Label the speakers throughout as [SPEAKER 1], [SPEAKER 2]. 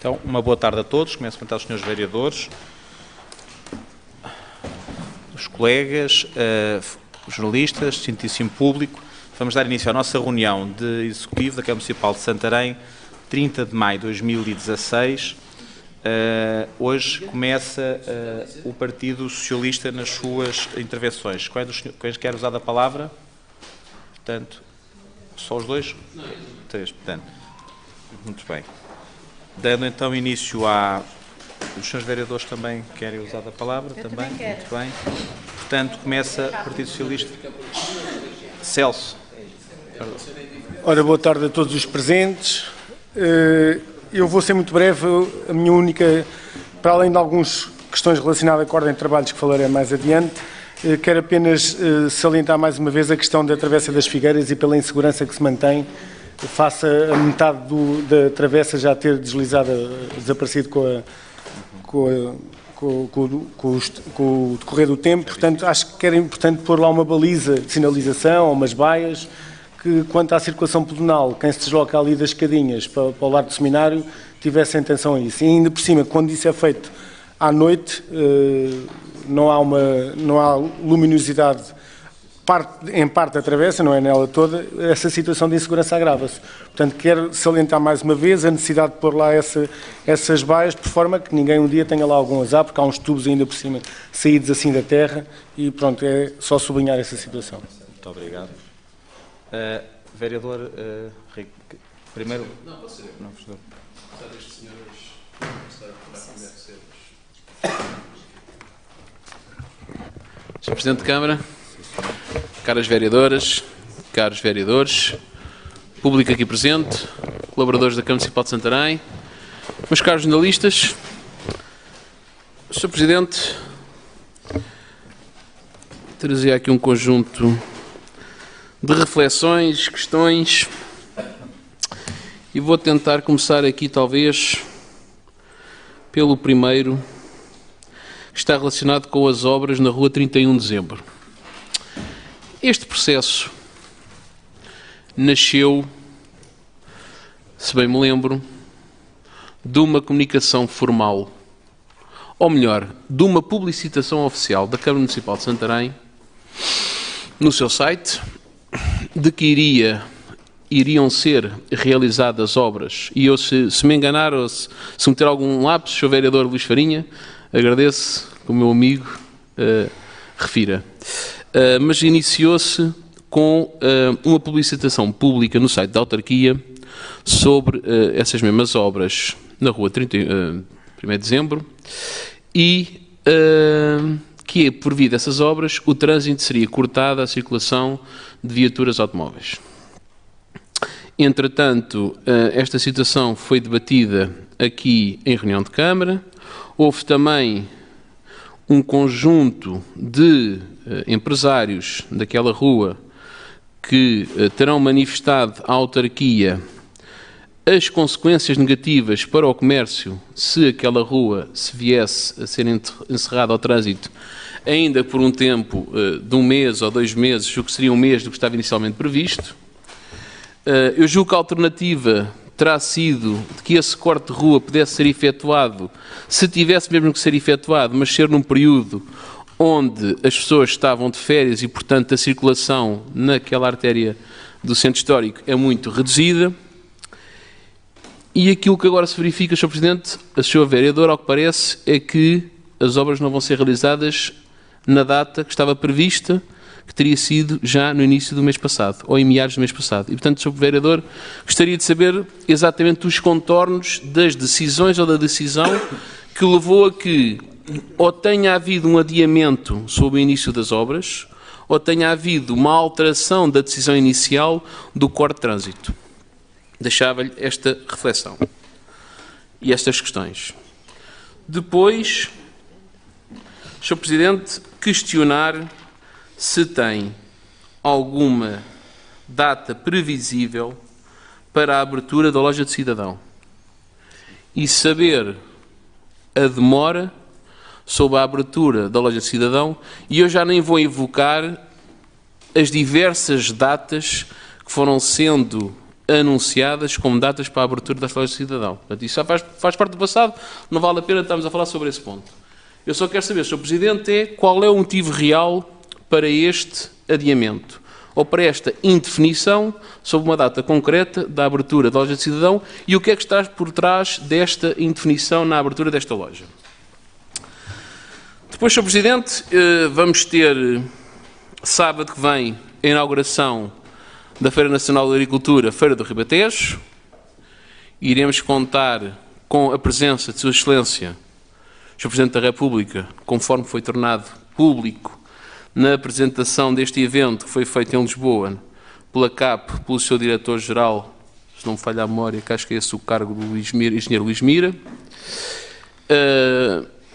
[SPEAKER 1] Então, uma boa tarde a todos. Começo a cumprimentar os senhores vereadores, os colegas, os jornalistas, distintíssimo público. Vamos dar início à nossa reunião de Executivo da Câmara Municipal de Santarém, 30 de maio de 2016. Hoje começa o Partido Socialista nas suas intervenções. Quem quer usar a palavra? Portanto, só os dois? Três, portanto. Muito bem. Dando então início os senhores vereadores também querem usar a palavra?
[SPEAKER 2] Eu também quero.
[SPEAKER 1] Muito bem. Portanto, começa o Partido Socialista. Celso.
[SPEAKER 3] Ora, boa tarde a todos os presentes. Eu vou ser muito breve. A minha única, para além de algumas questões relacionadas com a ordem de trabalhos que falarei mais adiante, quero apenas salientar mais uma vez a questão da Travessa das Figueiras e pela insegurança que se mantém face a metade da travessa já ter desaparecido com o decorrer do tempo. Portanto, acho que era importante pôr lá uma baliza de sinalização, umas baias, que quanto à circulação pedonal, quem se desloca ali das escadinhas para o lado do seminário, tivesse atenção a isso. E ainda por cima, quando isso é feito à noite, não há luminosidade em parte da travessa, não é nela toda, essa situação de insegurança agrava-se. Portanto, quero salientar mais uma vez a necessidade de pôr lá essas baias, de forma que ninguém um dia tenha lá algum azar, porque há uns tubos ainda por cima saídos assim da terra, e pronto, é só sublinhar essa situação.
[SPEAKER 1] Muito obrigado. Vereador primeiro...
[SPEAKER 4] Não, pode ser.
[SPEAKER 1] Não, professor.
[SPEAKER 4] Apesar destes senhores estar a procurar como deve ser. Sr. Presidente de Câmara, caras vereadoras, caros vereadores, público aqui presente, colaboradores da Câmara Municipal de Santarém, meus caros jornalistas, Sr. Presidente, trazia aqui um conjunto de reflexões, questões, e vou tentar começar aqui talvez pelo primeiro, que está relacionado com as obras na Rua 31 de Dezembro. Este processo nasceu, se bem me lembro, de uma comunicação formal, ou melhor, de uma publicitação oficial da Câmara Municipal de Santarém, no seu site, de que iriam ser realizadas obras, e eu, se me enganar ou se meter algum lápis, Sr. Vereador Luís Farinha, agradeço que o meu amigo refira. Mas iniciou-se com uma publicitação pública no site da autarquia sobre essas mesmas obras na Rua 1 de Dezembro e que, por via dessas obras, o trânsito seria cortado à circulação de viaturas automóveis. Entretanto, esta situação foi debatida aqui em reunião de Câmara. Houve também um conjunto de empresários daquela rua que terão manifestado à autarquia as consequências negativas para o comércio se aquela rua se viesse a ser encerrada ao trânsito ainda por um tempo de 1 mês ou 2 meses, o que seria 1 mês do que estava inicialmente previsto. Eu julgo que a alternativa terá sido de que esse corte de rua pudesse ser efetuado, se tivesse mesmo que ser efetuado, mas ser num período onde as pessoas estavam de férias e, portanto, a circulação naquela artéria do centro histórico é muito reduzida. E aquilo que agora se verifica, Sr. Presidente, a Sr. Vereador, ao que parece, é que as obras não vão ser realizadas na data que estava prevista, que teria sido já no início do mês passado, ou em meados do mês passado. E, portanto, Sr. Vereador, gostaria de saber exatamente os contornos das decisões ou da decisão que levou a que ou tenha havido um adiamento sobre o início das obras, ou tenha havido uma alteração da decisão inicial do corte de trânsito. Deixava-lhe esta reflexão e estas questões. Depois, Sr. Presidente, questionar se tem alguma data previsível para a abertura da loja de cidadão e saber a demora sobre a abertura da loja de cidadão, e eu já nem vou invocar as diversas datas que foram sendo anunciadas como datas para a abertura das lojas de cidadão. Portanto, isso já faz parte do passado, não vale a pena estarmos a falar sobre esse ponto. Eu só quero saber, Sr. Presidente, qual é o motivo real para este adiamento, ou para esta indefinição sobre uma data concreta da abertura da loja de cidadão e o que é que está por trás desta indefinição na abertura desta loja. Depois, Sr. Presidente, vamos ter sábado que vem a inauguração da Feira Nacional de Agricultura, Feira do Ribatejo. Iremos contar com a presença de Sua Excelência, Sr. Presidente da República, conforme foi tornado público na apresentação deste evento que foi feito em Lisboa, pela CAP, pelo seu Diretor-Geral, se não me falha a memória, que acho que é esse o cargo do Engenheiro Luís Mira.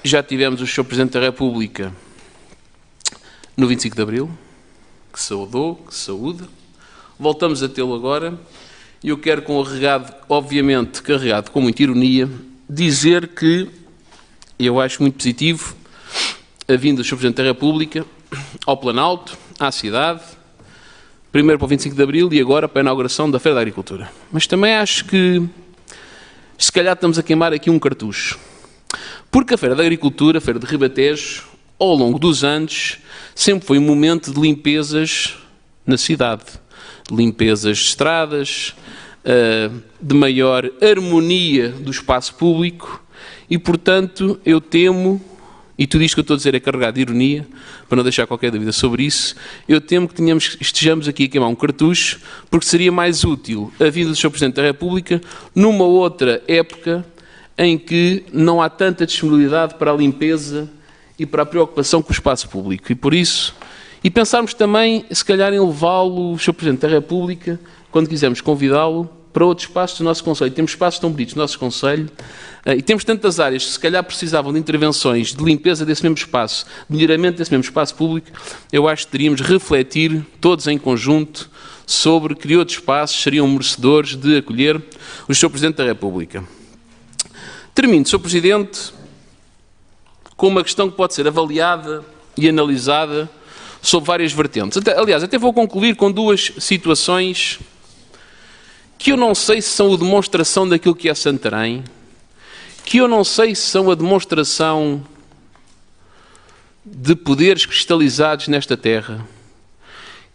[SPEAKER 4] Já tivemos o Sr. Presidente da República no 25 de Abril, que saúdou, que saúde. Voltamos a tê-lo agora e eu quero, com o regado, obviamente carregado com muita ironia, dizer que eu acho muito positivo a vinda do Sr. Presidente da República ao Planalto, à cidade, primeiro para o 25 de Abril e agora para a inauguração da Feira da Agricultura. Mas também acho que, se calhar, estamos a queimar aqui um cartucho. Porque a Feira da Agricultura, a Feira de Ribatejo, ao longo dos anos, sempre foi um momento de limpezas na cidade. Limpezas de estradas, de maior harmonia do espaço público e, portanto, eu temo, e tudo isto que eu estou a dizer é carregado de ironia, para não deixar qualquer dúvida sobre isso, eu temo que estejamos aqui a queimar um cartucho, porque seria mais útil a vinda do Sr. Presidente da República numa outra época em que não há tanta disponibilidade para a limpeza e para a preocupação com o espaço público. E por isso, e pensarmos também, se calhar, em levá-lo, o Sr. Presidente da República, quando quisermos convidá-lo, para outros espaços do nosso Conselho. Temos espaços tão bonitos no nosso Conselho e temos tantas áreas que, se calhar, precisavam de intervenções de limpeza desse mesmo espaço, de melhoramento desse mesmo espaço público. Eu acho que teríamos refletir, todos em conjunto, sobre que outros espaços seriam merecedores de acolher o Sr. Presidente da República. Termino, Sr. Presidente, com uma questão que pode ser avaliada e analisada sob várias vertentes. Aliás, até vou concluir com duas situações que eu não sei se são a demonstração daquilo que é Santarém, que eu não sei se são a demonstração de poderes cristalizados nesta terra,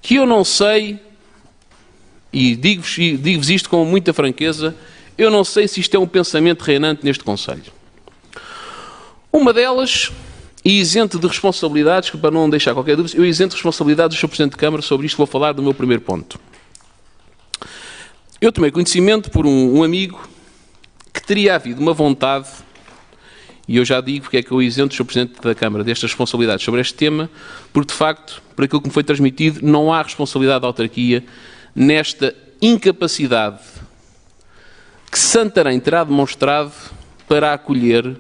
[SPEAKER 4] que eu não sei, e digo-vos isto com muita franqueza, eu não sei se isto é um pensamento reinante neste Conselho. Uma delas, e isento de responsabilidades, para não deixar qualquer dúvida, eu isento de responsabilidades do Sr. Presidente de Câmara sobre isto, vou falar do meu primeiro ponto. Eu tomei conhecimento por um amigo que teria havido uma vontade, e eu já digo porque é que eu isento o Sr. Presidente da Câmara destas responsabilidades sobre este tema, porque de facto, por aquilo que me foi transmitido, não há responsabilidade da autarquia nesta incapacidade que Santarém terá demonstrado para acolher.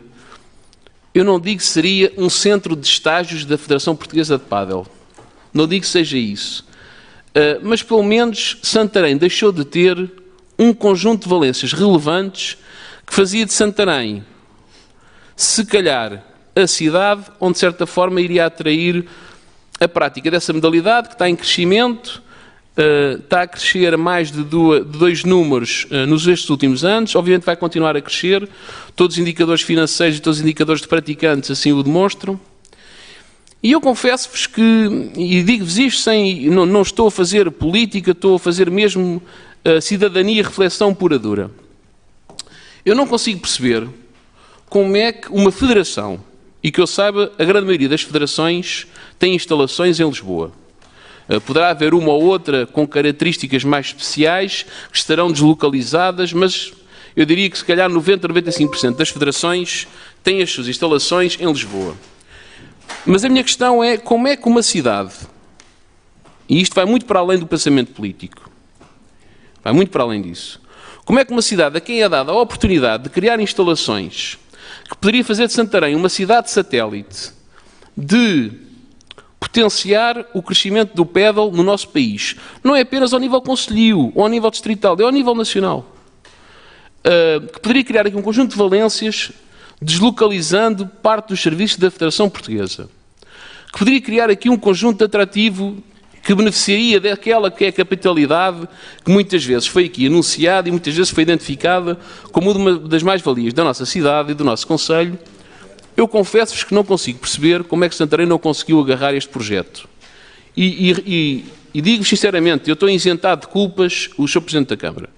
[SPEAKER 4] Eu não digo que seria um centro de estágios da Federação Portuguesa de Pádel, não digo que seja isso. Mas, pelo menos, Santarém deixou de ter um conjunto de valências relevantes que fazia de Santarém, se calhar, a cidade onde, de certa forma, iria atrair a prática dessa modalidade, que está em crescimento, está a crescer a mais de dois números nestes últimos anos, obviamente vai continuar a crescer, todos os indicadores financeiros e todos os indicadores de praticantes assim o demonstram. E eu confesso-vos que, e digo-vos isto não estou a fazer política, estou a fazer mesmo cidadania e reflexão pura dura. Eu não consigo perceber como é que uma federação, e que eu saiba, a grande maioria das federações tem instalações em Lisboa. Poderá haver uma ou outra com características mais especiais, que estarão deslocalizadas, mas eu diria que se calhar 90% a 95% das federações têm as suas instalações em Lisboa. Mas a minha questão é como é que uma cidade, e isto vai muito para além do pensamento político, vai muito para além disso, como é que uma cidade a quem é dada a oportunidade de criar instalações que poderia fazer de Santarém uma cidade satélite, de potenciar o crescimento do pádel no nosso país, não é apenas ao nível concelhio ou ao nível distrital, é ao nível nacional, que poderia criar aqui um conjunto de valências deslocalizando parte dos serviços da Federação Portuguesa, que poderia criar aqui um conjunto atrativo que beneficiaria daquela que é a capitalidade que muitas vezes foi aqui anunciada e muitas vezes foi identificada como uma das mais-valias da nossa cidade e do nosso concelho, eu confesso-vos que não consigo perceber como é que Santarém não conseguiu agarrar este projeto. E digo sinceramente, eu estou isentado de culpas o Sr. Presidente da Câmara.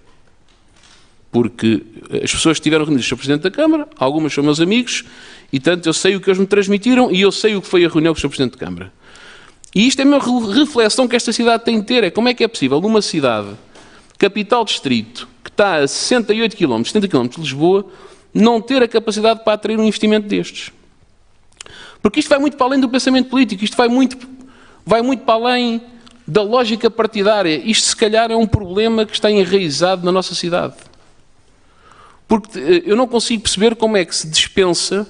[SPEAKER 4] Porque as pessoas que estiveram reunidas com o Sr. Presidente da Câmara, algumas são meus amigos, e tanto eu sei o que eles me transmitiram e eu sei o que foi a reunião com o Sr. Presidente da Câmara. E isto é a minha reflexão que esta cidade tem de ter, é como é que é possível numa cidade, capital distrito, que está a 68 km, 70 km de Lisboa, não ter a capacidade para atrair um investimento destes. Porque isto vai muito para além do pensamento político, isto vai muito para além da lógica partidária. Isto, se calhar, é um problema que está enraizado na nossa cidade. Porque eu não consigo perceber como é que se dispensa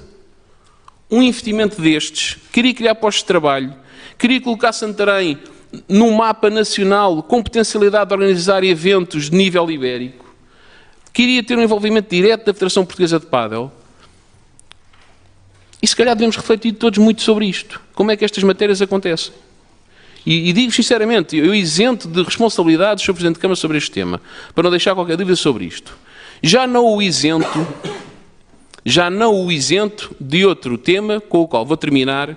[SPEAKER 4] um investimento destes. Queria criar postos de trabalho, queria colocar Santarém num mapa nacional com potencialidade de organizar eventos de nível ibérico, queria ter um envolvimento direto da Federação Portuguesa de Pádel. E se calhar devemos refletir todos muito sobre isto. Como é que estas matérias acontecem? E digo sinceramente, eu isento de responsabilidade do Sr. Presidente de Câmara sobre este tema, para não deixar qualquer dúvida sobre isto. Já não o isento de outro tema, com o qual vou terminar,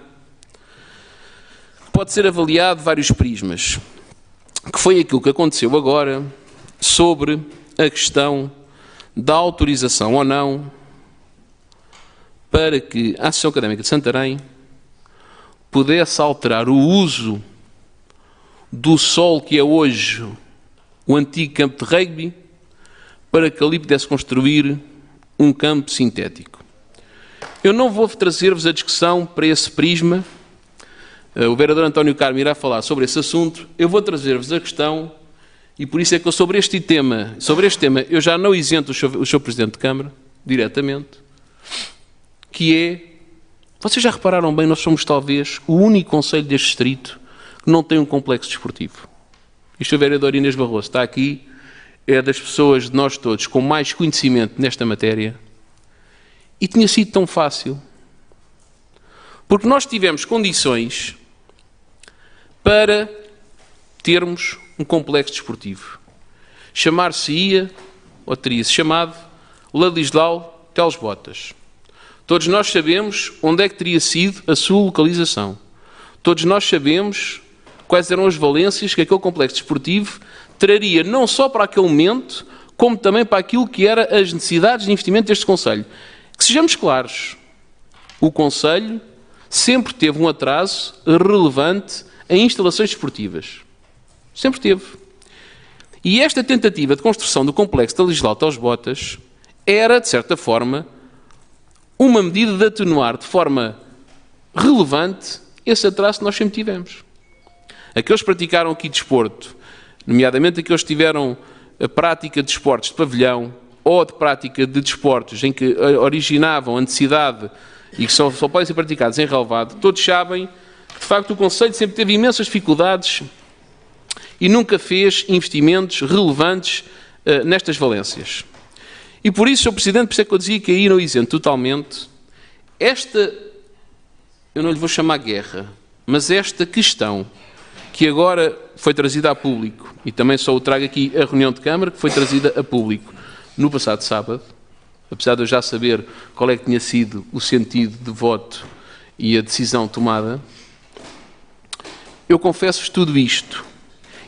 [SPEAKER 4] pode ser avaliado de vários prismas, que foi aquilo que aconteceu agora sobre a questão da autorização ou não para que a Associação Académica de Santarém pudesse alterar o uso do solo que é hoje o antigo campo de rugby para que ali pudesse construir um campo sintético. Eu não vou trazer-vos a discussão para esse prisma. O vereador António Carmo irá falar sobre esse assunto. Eu vou trazer-vos a questão, e por isso é que eu sobre este tema, eu já não isento o Sr. Presidente de Câmara, diretamente, que é, vocês já repararam bem, nós somos talvez o único concelho deste distrito que não tem um complexo desportivo. E o Sr. vereador Inês Barroso está aqui, é das pessoas de nós todos com mais conhecimento nesta matéria, e tinha sido tão fácil. Porque nós tivemos condições para termos um complexo desportivo. Chamar-se-ia, ou teria-se chamado, Ladislau Teles Botas. Todos nós sabemos onde é que teria sido a sua localização. Todos nós sabemos quais eram as valências que aquele complexo desportivo traria, não só para aquele momento, como também para aquilo que eram as necessidades de investimento deste concelho. Que sejamos claros, o concelho sempre teve um atraso relevante em instalações desportivas. Sempre teve. E esta tentativa de construção do complexo da Ladislau Teles Botas era, de certa forma, uma medida de atenuar de forma relevante esse atraso que nós sempre tivemos. Aqueles que praticaram aqui desporto, nomeadamente aqueles que tiveram a prática de desportos de pavilhão ou de prática de desportos em que originavam a necessidade e que só podem ser praticados em relevado, todos sabem que, de facto, o concelho sempre teve imensas dificuldades e nunca fez investimentos relevantes nestas valências. E por isso, Sr. Presidente, por isso é que eu dizia que aí não isento totalmente esta, eu não lhe vou chamar guerra, mas esta questão que agora foi trazida a público, e também só o trago aqui a reunião de Câmara, que foi trazida a público no passado sábado, apesar de eu já saber qual é que tinha sido o sentido de voto e a decisão tomada, eu confesso-vos tudo isto.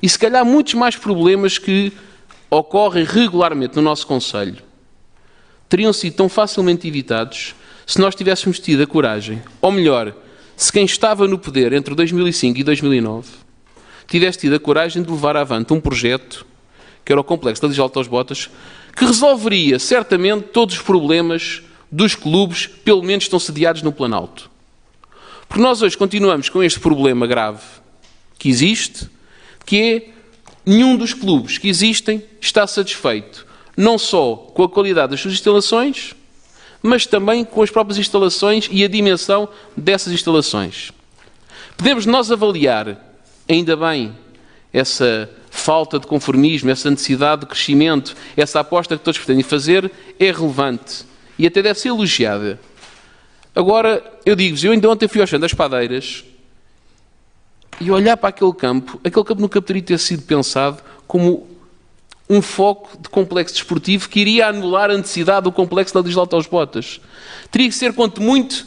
[SPEAKER 4] E se calhar muitos mais problemas que ocorrem regularmente no nosso concelho teriam sido tão facilmente evitados se nós tivéssemos tido a coragem, ou melhor, se quem estava no poder entre 2005 e 2009 tivesse tido a coragem de levar avante um projeto, que era o complexo da Ladislau Teles Botas, que resolveria certamente todos os problemas dos clubes, pelo menos estão sediados no Planalto. Porque nós hoje continuamos com este problema grave que existe, que é nenhum dos clubes que existem está satisfeito, não só com a qualidade das suas instalações, mas também com as próprias instalações e a dimensão dessas instalações. Podemos nós avaliar, ainda bem, essa falta de conformismo, essa necessidade de crescimento, essa aposta que todos pretendem fazer, é relevante e até deve ser elogiada. Agora, eu digo-vos, eu ainda ontem fui ao Chão das Padeiras e olhar para aquele campo nunca poderia ter sido pensado como um foco de complexo desportivo que iria anular a necessidade do complexo da Luís Lautós Botas. Teria que ser, quanto muito,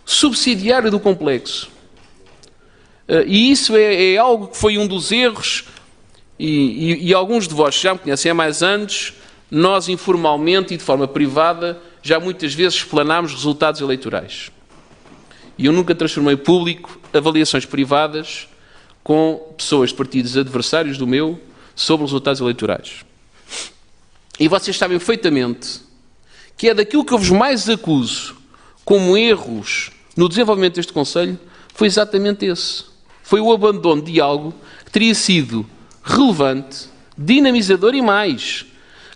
[SPEAKER 4] subsidiário do complexo. E isso é algo que foi um dos erros, e alguns de vós que já me conhecem há mais anos, nós informalmente e de forma privada já muitas vezes explanámos resultados eleitorais. E eu nunca transformei público avaliações privadas com pessoas de partidos adversários do meu sobre os resultados eleitorais. E vocês sabem perfeitamente que é daquilo que eu vos mais acuso como erros no desenvolvimento deste Conselho, foi exatamente esse. Foi o abandono de algo que teria sido relevante, dinamizador e mais,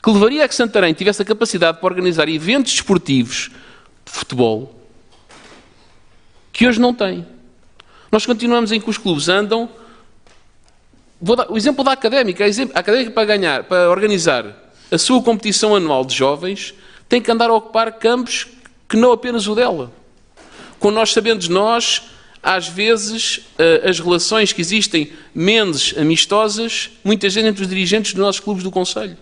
[SPEAKER 4] que levaria a que Santarém tivesse a capacidade para organizar eventos desportivos de futebol que hoje não tem. Nós continuamos em que os clubes andam. Vou dar o exemplo da Académica. A Académica, para organizar a sua competição anual de jovens, tem que andar a ocupar campos que não apenas o dela. Como nós sabemos, às vezes, as relações que existem menos amistosas, muitas vezes entre os dirigentes dos nossos clubes do Conselho.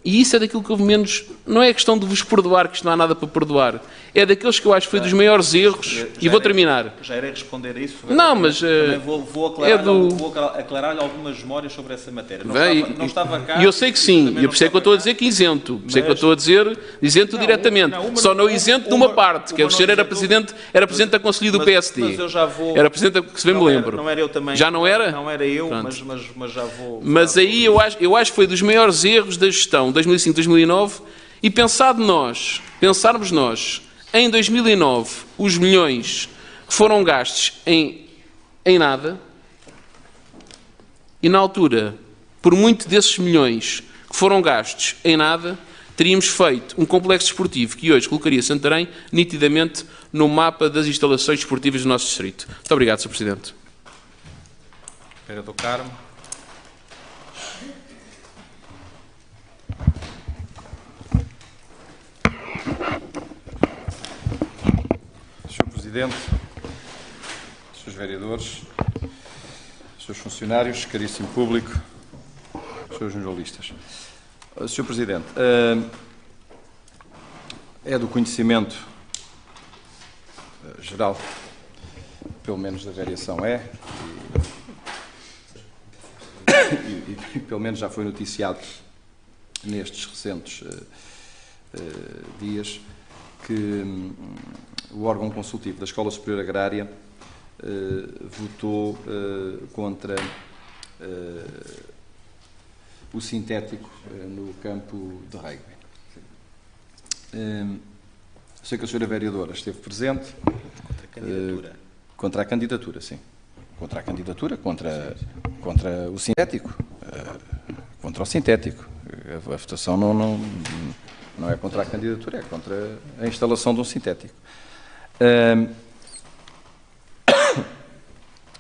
[SPEAKER 4] E isso é daquilo que houve menos... Não é questão de vos perdoar, que isto não há nada para perdoar. É daqueles que eu acho que foi dos maiores erros. E vou terminar.
[SPEAKER 1] Já irei responder a isso.
[SPEAKER 4] Não, mas...
[SPEAKER 1] Também vou aclarar-lhe algumas memórias sobre essa matéria. Não estava cá...
[SPEAKER 4] E eu sei que sim. E por isso é que eu estou a dizer que isento. Por isso é que eu estou a dizer isento diretamente. Só não isento de uma parte, que o senhor era presidente da Conselhia do PSD.
[SPEAKER 1] Mas eu já vou...
[SPEAKER 4] Era presidente, que se bem me lembro.
[SPEAKER 1] Não era eu também.
[SPEAKER 4] Já não era?
[SPEAKER 1] Não era eu, mas já vou...
[SPEAKER 4] Mas aí eu acho que foi dos maiores erros da gestão 2005-2009 e pensarmos nós, em 2009, os milhões que foram gastos em nada, e na altura, por muito desses milhões que foram gastos em nada, teríamos feito um complexo desportivo que hoje colocaria Santarém nitidamente no mapa das instalações desportivas do nosso distrito. Muito obrigado, Sr. Presidente.
[SPEAKER 1] Vereador Carmo.
[SPEAKER 2] Sr. Presidente, Srs. Vereadores, Srs. Funcionários, caríssimo público, Srs. Jornalistas. Sr. Presidente, é do conhecimento geral, pelo menos da variação e pelo menos já foi noticiado nestes recentes dias, que o órgão consultivo da Escola Superior Agrária votou contra o sintético no campo de rugby. Sei que a senhora vereadora esteve presente. Contra a candidatura, sim. Contra a candidatura, contra o sintético. Contra o sintético. A votação não é contra a candidatura, é contra a instalação de um sintético.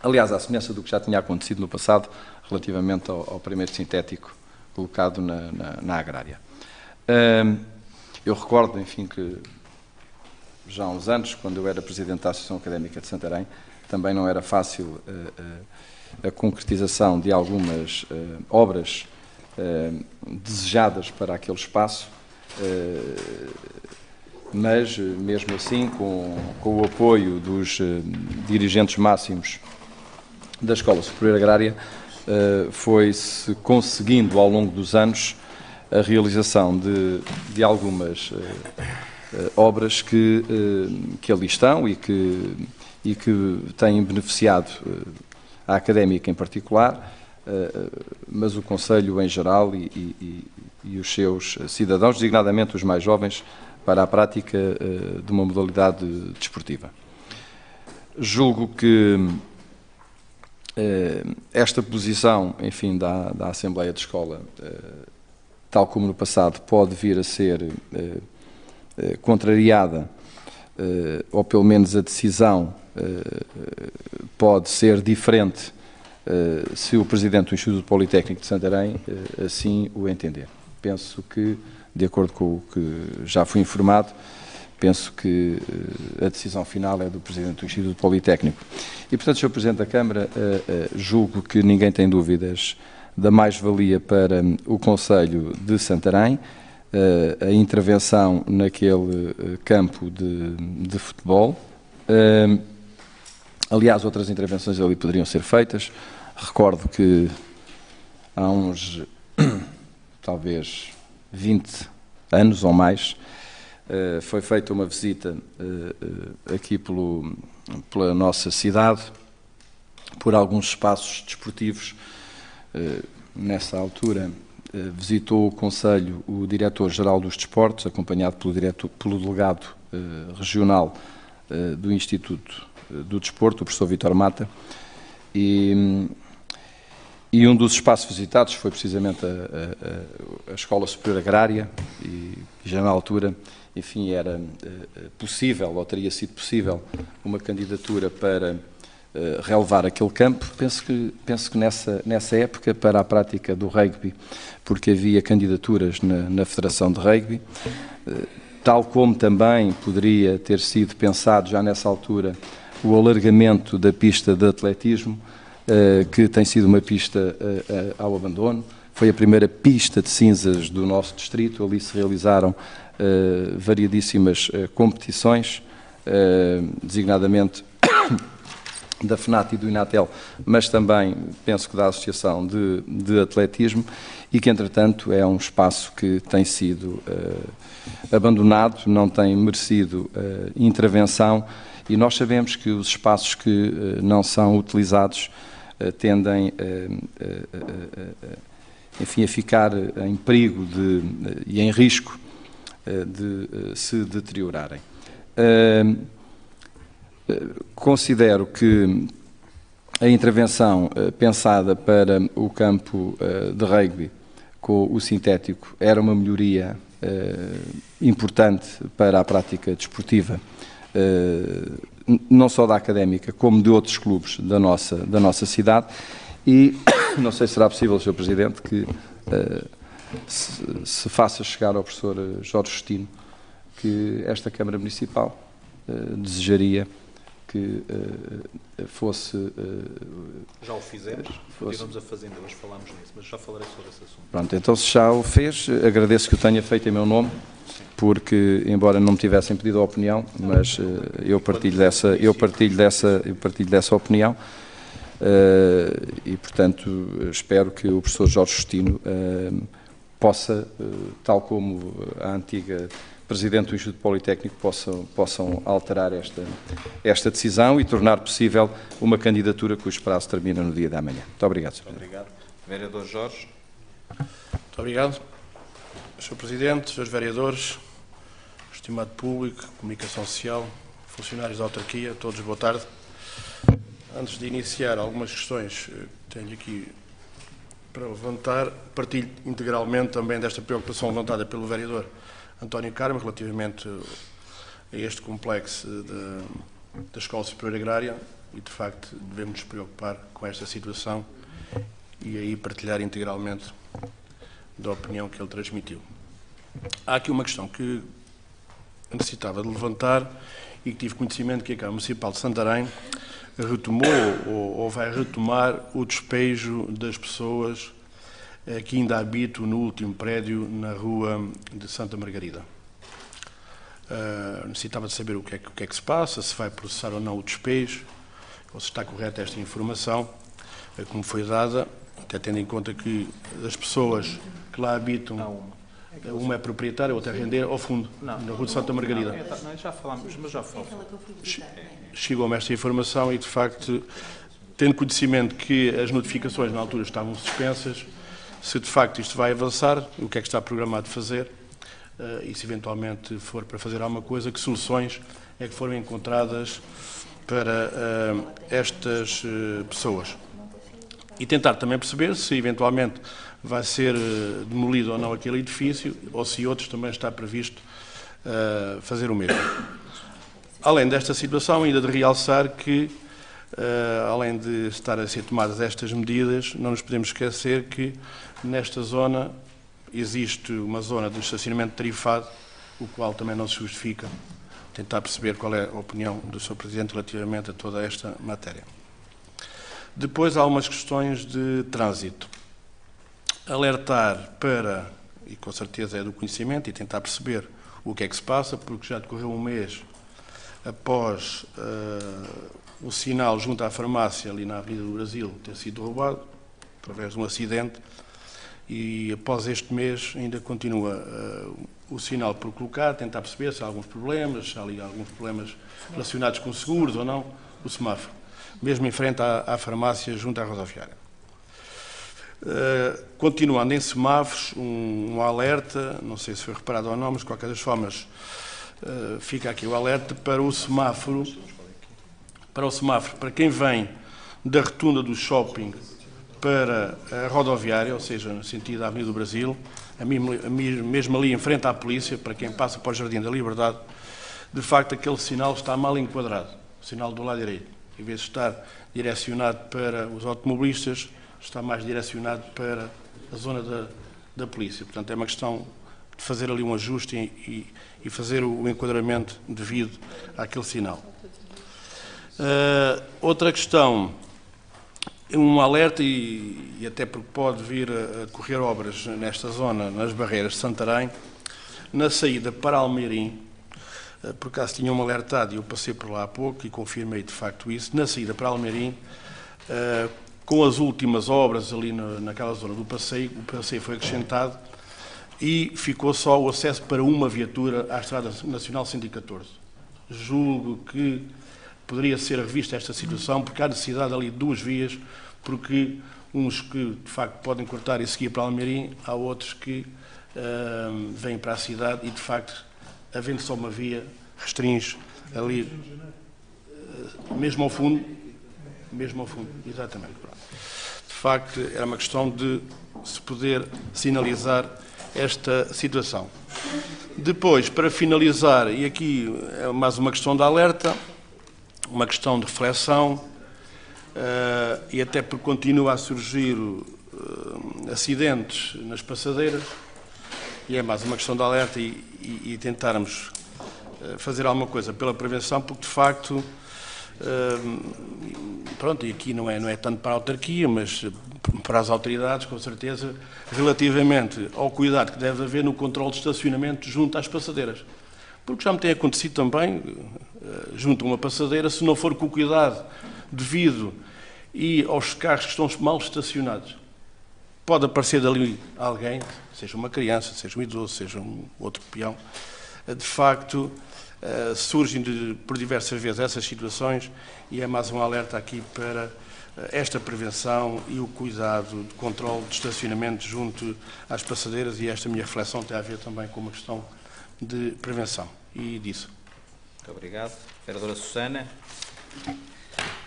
[SPEAKER 2] Aliás, à semelhança do que já tinha acontecido no passado, relativamente ao primeiro sintético colocado na agrária. Eu recordo, enfim, que já há uns anos, quando eu era Presidente da Associação Académica de Santarém, também não era fácil a concretização de algumas obras desejadas para aquele espaço, mas, mesmo assim, com o apoio dos dirigentes máximos da Escola Superior Agrária, foi-se conseguindo, ao longo dos anos, a realização de algumas obras que ali estão e que têm beneficiado a académica em particular, mas o Conselho em geral e os seus cidadãos, designadamente os mais jovens, para a prática de uma modalidade desportiva. Julgo que esta posição, enfim, da Assembleia de Escola, tal como no passado, pode vir a ser contrariada, ou pelo menos a decisão pode ser diferente se o Presidente do Instituto Politécnico de Santarém assim o entender. Penso que, de acordo com o que já fui informado, penso que a decisão final é do Presidente do Instituto Politécnico. E, portanto, Sr. Presidente da Câmara, julgo que ninguém tem dúvidas da mais-valia para o Concelho de Santarém, a intervenção naquele campo de futebol. Aliás, outras intervenções ali poderiam ser feitas. Recordo que há uns, talvez, 20 anos ou mais, foi feita uma visita aqui pela nossa cidade, por alguns espaços desportivos. Nessa altura, visitou o Conselho o Diretor-Geral dos Desportos, acompanhado pelo Delegado Regional do Instituto do Desporto, o professor Vítor Mata, e um dos espaços visitados foi precisamente a Escola Superior Agrária, e já na altura, enfim, era possível, ou teria sido possível, uma candidatura para relevar aquele campo. Penso que nessa época, para a prática do rugby, porque havia candidaturas na Federação de Rugby, tal como também poderia ter sido pensado já nessa altura o alargamento da pista de atletismo, que tem sido uma pista ao abandono. Foi a primeira pista de cinzas do nosso distrito, ali se realizaram variadíssimas competições, designadamente da FNAT e do Inatel, mas também, penso que da Associação de Atletismo, e que, entretanto, é um espaço que tem sido abandonado, não tem merecido intervenção, e nós sabemos que os espaços que não são utilizados tendem, enfim, a ficar em perigo e em risco de se deteriorarem. Considero que a intervenção pensada para o campo de rugby com o sintético era uma melhoria importante para a prática desportiva, não só da Académica, como de outros clubes da nossa cidade, e não sei se será possível, Sr. Presidente, que se faça chegar ao professor Jorge Justino que esta Câmara Municipal desejaria que fosse...
[SPEAKER 1] Já o fizemos, continuamos a fazer, ainda hoje falámos nisso, mas já falarei sobre esse assunto.
[SPEAKER 2] Pronto, então se já o fez, agradeço que o tenha feito em meu nome, porque, embora não me tivessem pedido a opinião, mas eu partilho dessa opinião, e, portanto, espero que o professor Jorge Justino possa, tal como a antiga Presidente do Instituto Politécnico, possam alterar esta decisão e tornar possível uma candidatura cujo prazo termina no dia de amanhã. Muito obrigado, Sr. Presidente.
[SPEAKER 1] Obrigado. Vereador Jorge.
[SPEAKER 5] Muito obrigado. Sr. Presidente, Srs. Vereadores, estimado público, comunicação social, funcionários da autarquia, todos boa tarde. Antes de iniciar algumas questões que tenho aqui para levantar, partilho integralmente também desta preocupação levantada pelo vereador António Carmo relativamente a este complexo da Escola Superior Agrária, e de facto devemos nos preocupar com esta situação e aí partilhar integralmente da opinião que ele transmitiu. Há aqui uma questão que necessitava de levantar e que tive conhecimento que a Câmara Municipal de Santarém retomou ou vai retomar o despejo das pessoas que ainda habitam no último prédio na rua de Santa Margarida. Necessitava de saber o que é que se passa, se vai processar ou não o despejo, ou se está correta esta informação, como foi dada, até tendo em conta que as pessoas que lá habitam, uma é proprietária, a outra é render ao fundo, na rua de Santa Margarida.
[SPEAKER 1] Não, já falámos, mas já falamos.
[SPEAKER 5] Chegou-me esta informação e, de facto, tendo conhecimento que as notificações na altura estavam suspensas, se de facto isto vai avançar, o que é que está programado fazer, e se eventualmente for para fazer alguma coisa, que soluções é que foram encontradas para estas pessoas. E tentar também perceber se eventualmente vai ser demolido ou não aquele edifício, ou se outros também está previsto fazer o mesmo. Além desta situação, ainda de realçar que, além de estar a ser tomadas estas medidas, não nos podemos esquecer que nesta zona existe uma zona de estacionamento tarifado, o qual também não se justifica tentar perceber qual é a opinião do Sr. Presidente relativamente a toda esta matéria. Depois há umas questões de trânsito. Alertar para, e com certeza é do conhecimento, e tentar perceber o que é que se passa, porque já decorreu um mês após o sinal junto à farmácia ali na Avenida do Brasil ter sido roubado, através de um acidente, e após este mês ainda continua o sinal por colocar, tentar perceber se há alguns problemas, se há ali alguns problemas relacionados com seguros ou não, o semáforo, mesmo em frente à farmácia junto à rodoviária. Continuando em semáforos, um alerta, não sei se foi reparado ou não, mas de qualquer das formas fica aqui o alerta para o semáforo, para quem vem da rotunda do shopping para a rodoviária, ou seja, no sentido da Avenida do Brasil, mesmo ali em frente à polícia, para quem passa para o Jardim da Liberdade, de facto aquele sinal está mal enquadrado, o sinal do lado direito. Em vez de estar direcionado para os automobilistas, está mais direcionado para a zona da polícia. Portanto, é uma questão de fazer ali um ajuste e fazer o enquadramento devido àquele sinal. Outra questão, um alerta, e até porque pode vir a decorrer obras nesta zona, nas barreiras de Santarém, na saída para Almeirim, por acaso tinham-me alertado e eu passei por lá há pouco e confirmei de facto isso, na saída para Almeirim, com as últimas obras ali naquela zona do passeio, o passeio foi acrescentado e ficou só o acesso para uma viatura à Estrada Nacional 114. Julgo que poderia ser revista esta situação, porque há necessidade ali de duas vias, porque uns que de facto podem cortar e seguir para Almeirim, há outros que vêm para a cidade e de facto, havendo só uma via, restringe ali, mesmo ao fundo, exatamente. De facto, era uma questão de se poder sinalizar esta situação. Depois, para finalizar, e aqui é mais uma questão de alerta, uma questão de reflexão, e até porque continua a surgir acidentes nas passadeiras, e é mais uma questão de alerta e tentarmos fazer alguma coisa pela prevenção, porque de facto, pronto, e aqui não é tanto para a autarquia, mas para as autoridades, com certeza, relativamente ao cuidado que deve haver no controle de estacionamento junto às passadeiras. Porque já me tem acontecido também, junto a uma passadeira, se não for com cuidado devido e aos carros que estão mal estacionados, pode aparecer dali alguém, seja uma criança, seja um idoso, seja um outro peão. De facto, surgem por diversas vezes essas situações e é mais um alerta aqui para esta prevenção e o cuidado de controle de estacionamento junto às passadeiras, e esta minha reflexão tem a ver também com uma questão de prevenção e disso.
[SPEAKER 1] Muito obrigado. Vereadora Susana.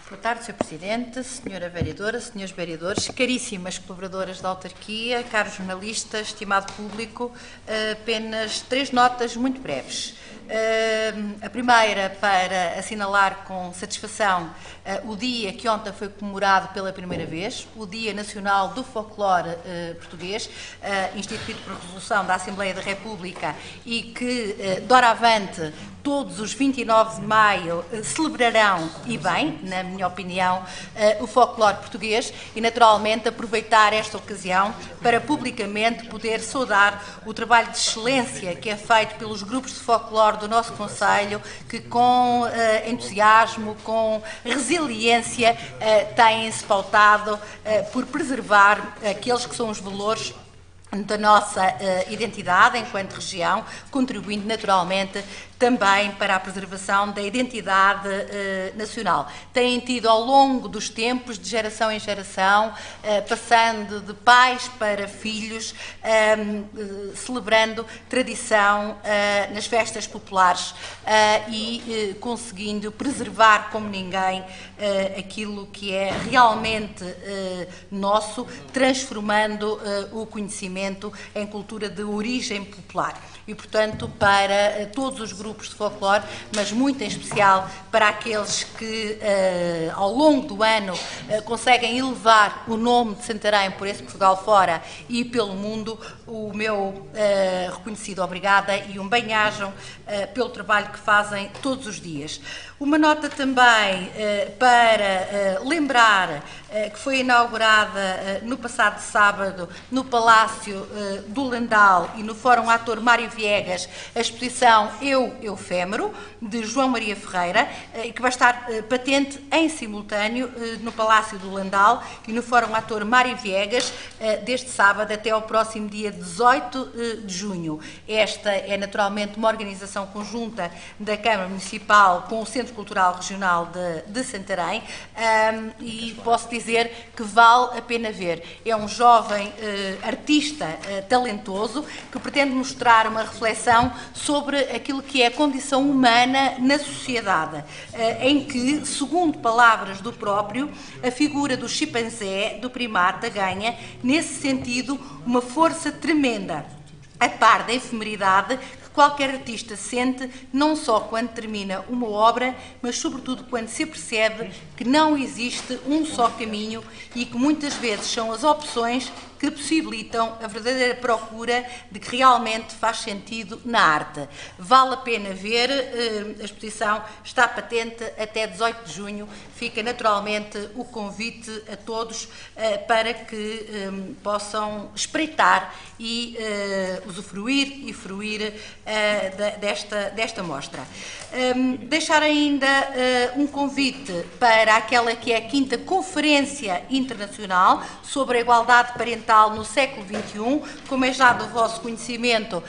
[SPEAKER 6] Boa tarde, Sr. Presidente, Sra. Vereadora, Srs. Vereadores, caríssimas colaboradoras da autarquia, caros jornalistas, estimado público, apenas 3 notas muito breves. A primeira para assinalar com satisfação o dia que ontem foi comemorado pela primeira vez, o Dia Nacional do Folclore Português, instituído por resolução da Assembleia da República e que, doravante, todos os 29 de maio celebrarão, e bem, na minha opinião, o folclore português e, naturalmente, aproveitar esta ocasião para publicamente poder saudar o trabalho de excelência que é feito pelos grupos de folclore do nosso concelho, que com entusiasmo, com resiliência, têm-se pautado por preservar aqueles que são os valores da nossa identidade enquanto região, contribuindo naturalmente também para a preservação da identidade nacional. Têm tido ao longo dos tempos, de geração em geração, passando de pais para filhos, celebrando tradição nas festas populares e conseguindo preservar como ninguém aquilo que é realmente nosso, transformando o conhecimento investimento em cultura de origem popular. E, portanto, para todos os grupos de folclore, mas muito em especial para aqueles que, ao longo do ano, conseguem elevar o nome de Santarém por esse Portugal fora e pelo mundo, o meu reconhecido obrigada e um bem-ajam pelo trabalho que fazem todos os dias. Uma nota também para lembrar que foi inaugurada no passado sábado no Palácio do Landal e no Fórum Ator Mário Viegas a exposição Eu Efêmero, de João Maria Ferreira, que vai estar patente em simultâneo no Palácio do Landal e no Fórum Ator Mário Viegas, deste sábado até ao próximo dia 18 de junho. Esta é naturalmente uma organização conjunta da Câmara Municipal com o Centro Cultural Regional de Santarém, e posso dizer que vale a pena ver. É um jovem artista talentoso que pretende mostrar uma reflexão sobre aquilo que é a condição humana na sociedade, em que, segundo palavras do próprio, a figura do chimpanzé, do primata, ganha, nesse sentido, uma força tremenda, a par da efemeridade que qualquer artista sente, não só quando termina uma obra, mas sobretudo quando se percebe que não existe um só caminho e que muitas vezes são as opções que possibilitam a verdadeira procura de que realmente faz sentido na arte. Vale a pena ver, a exposição está patente até 18 de junho, fica naturalmente o convite a todos para que possam espreitar e usufruir e fruir desta mostra. Deixar ainda um convite para aquela que é a 5ª Conferência Internacional sobre a Igualdade Parental no século XXI. Como é já do vosso conhecimento,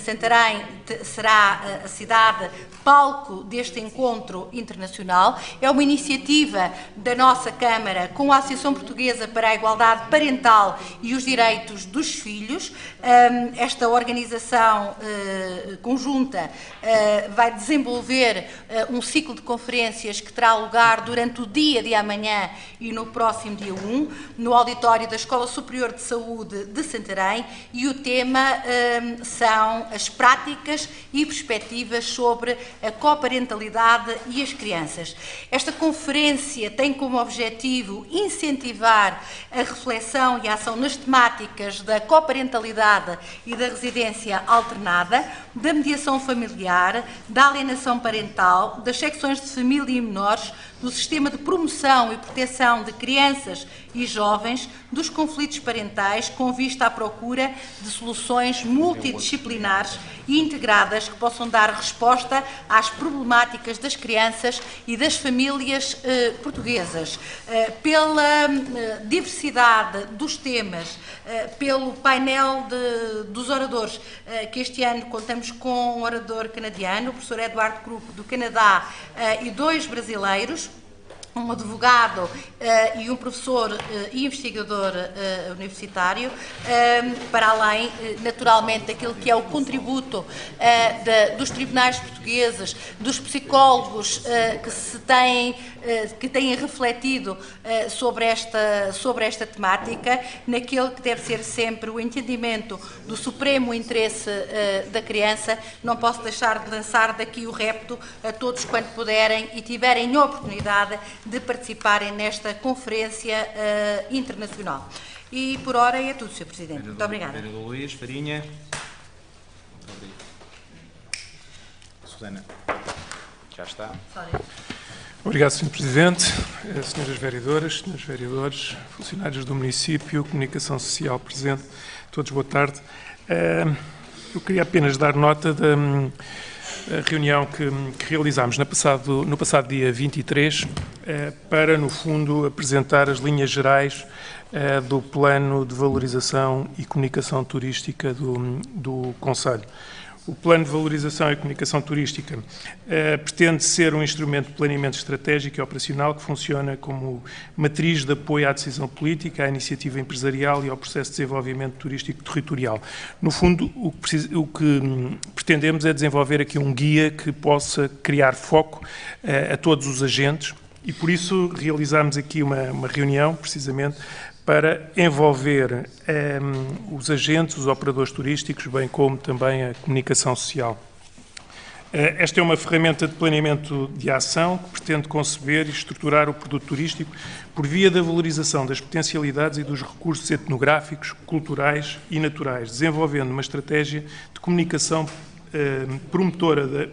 [SPEAKER 6] Santarém será a cidade palco deste encontro internacional. É uma iniciativa da nossa Câmara com a Associação Portuguesa para a Igualdade Parental e os Direitos dos Filhos. Esta organização conjunta vai desenvolver um ciclo de conferências que terá lugar durante o dia de amanhã e no próximo dia 1, no auditório da Escola Superior de Saúde de Santarém, e o tema são as práticas e perspectivas sobre a coparentalidade e as crianças. Esta conferência tem como objetivo incentivar a reflexão e a ação nas temáticas da coparentalidade e da residência alternada, da mediação familiar, da alienação parental, das secções de família e menores, do sistema de promoção e proteção de crianças e jovens, dos conflitos parentais, com vista à procura de soluções multidisciplinares e integradas que possam dar resposta às problemáticas das crianças e das famílias portuguesas. Pela diversidade dos temas, pelo painel dos oradores, que este ano contamos com um orador canadiano, o professor Eduardo Krupp, do Canadá, e 2 brasileiros, um advogado e um professor e investigador universitário, para além, naturalmente, daquilo que é o contributo dos tribunais portugueses, dos psicólogos que têm refletido sobre esta temática, naquele que deve ser sempre o entendimento do supremo interesse da criança. Não posso deixar de lançar daqui o repto a todos quanto puderem e tiverem a oportunidade de participarem nesta conferência internacional. E por hora é tudo, Sr. Presidente. Muito obrigada.
[SPEAKER 1] Vereador Luís Farinha. Muito obrigado. Susana. Já está.
[SPEAKER 7] Obrigado, Sr. Presidente, senhoras vereadoras, senhores vereadores, funcionários do município, comunicação social presente, todos boa tarde. Eu queria apenas dar nota da reunião que realizámos no passado dia 23 para, no fundo, apresentar as linhas gerais do plano de valorização e comunicação turística do Concelho. O Plano de Valorização e Comunicação Turística pretende ser um instrumento de planeamento estratégico e operacional que funciona como matriz de apoio à decisão política, à iniciativa empresarial e ao processo de desenvolvimento turístico territorial. No fundo, o que pretendemos é desenvolver aqui um guia que possa criar foco a todos os agentes, e por isso realizámos aqui uma reunião, precisamente, para envolver os agentes, os operadores turísticos, bem como também a comunicação social. Esta é uma ferramenta de planeamento de ação que pretende conceber e estruturar o produto turístico por via da valorização das potencialidades e dos recursos etnográficos, culturais e naturais, desenvolvendo uma estratégia de comunicação promotora da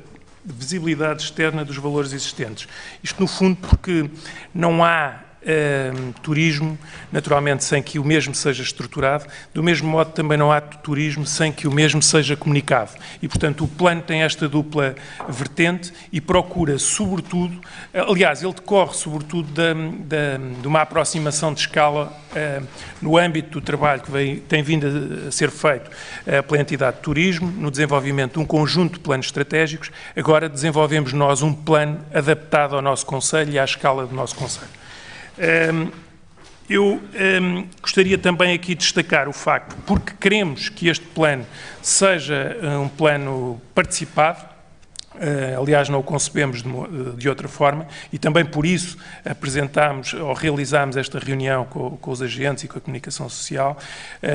[SPEAKER 7] visibilidade externa dos valores existentes. Isto, no fundo, porque não há turismo, naturalmente, sem que o mesmo seja estruturado, do mesmo modo também não há turismo sem que o mesmo seja comunicado. E, portanto, o plano tem esta dupla vertente e procura, sobretudo, aliás, ele decorre, sobretudo, de uma aproximação de escala no âmbito do trabalho que tem vindo a ser feito pela entidade de turismo, no desenvolvimento de um conjunto de planos estratégicos. Agora desenvolvemos nós um plano adaptado ao nosso Conselho e à escala do nosso Conselho. Eu gostaria também aqui de destacar o facto, porque queremos que este plano seja um plano participado, aliás não o concebemos de outra forma, e também por isso apresentámos ou realizámos esta reunião com os agentes e com a comunicação social.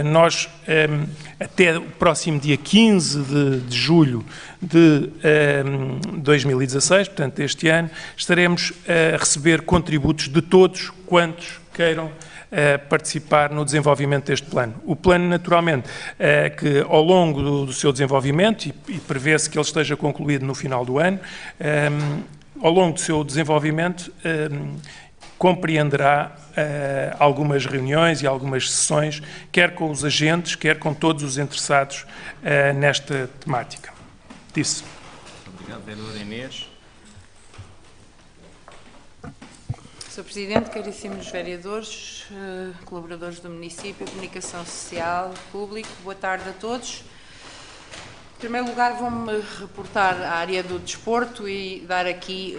[SPEAKER 7] Nós, até o próximo dia 15 de julho de 2016, portanto deste ano, estaremos a receber contributos de todos quantos queiram participar no desenvolvimento deste plano. O plano, naturalmente, que ao longo do seu desenvolvimento, e prevê-se que ele esteja concluído no final do ano, ao longo do seu desenvolvimento, compreenderá algumas reuniões e algumas sessões, quer com os agentes, quer com todos os interessados nesta temática. Disse.
[SPEAKER 1] Obrigado, vereadora Inês.
[SPEAKER 8] Sr. Presidente, caríssimos vereadores, colaboradores do município, comunicação social, público, boa tarde a todos. Em primeiro lugar, vou-me reportar à área do desporto e dar aqui,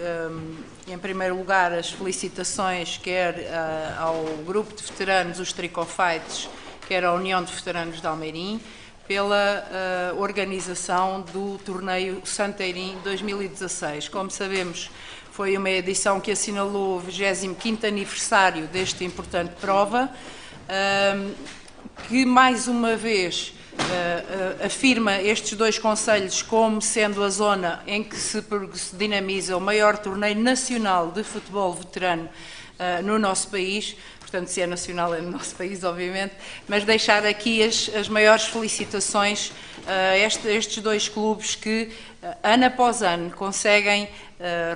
[SPEAKER 8] em primeiro lugar, as felicitações quer ao grupo de veteranos, os Tricofights, quer à União de Veteranos de Almeirim, pela organização do torneio Santeirim 2016. Como sabemos, foi uma edição que assinalou o 25º aniversário desta importante prova, que mais uma vez afirma estes dois concelhos como sendo a zona em que se dinamiza o maior torneio nacional de futebol veterano no nosso país. Portanto, se é nacional, é no nosso país, obviamente, mas deixar aqui as maiores felicitações a estes dois clubes que, ano após ano, conseguem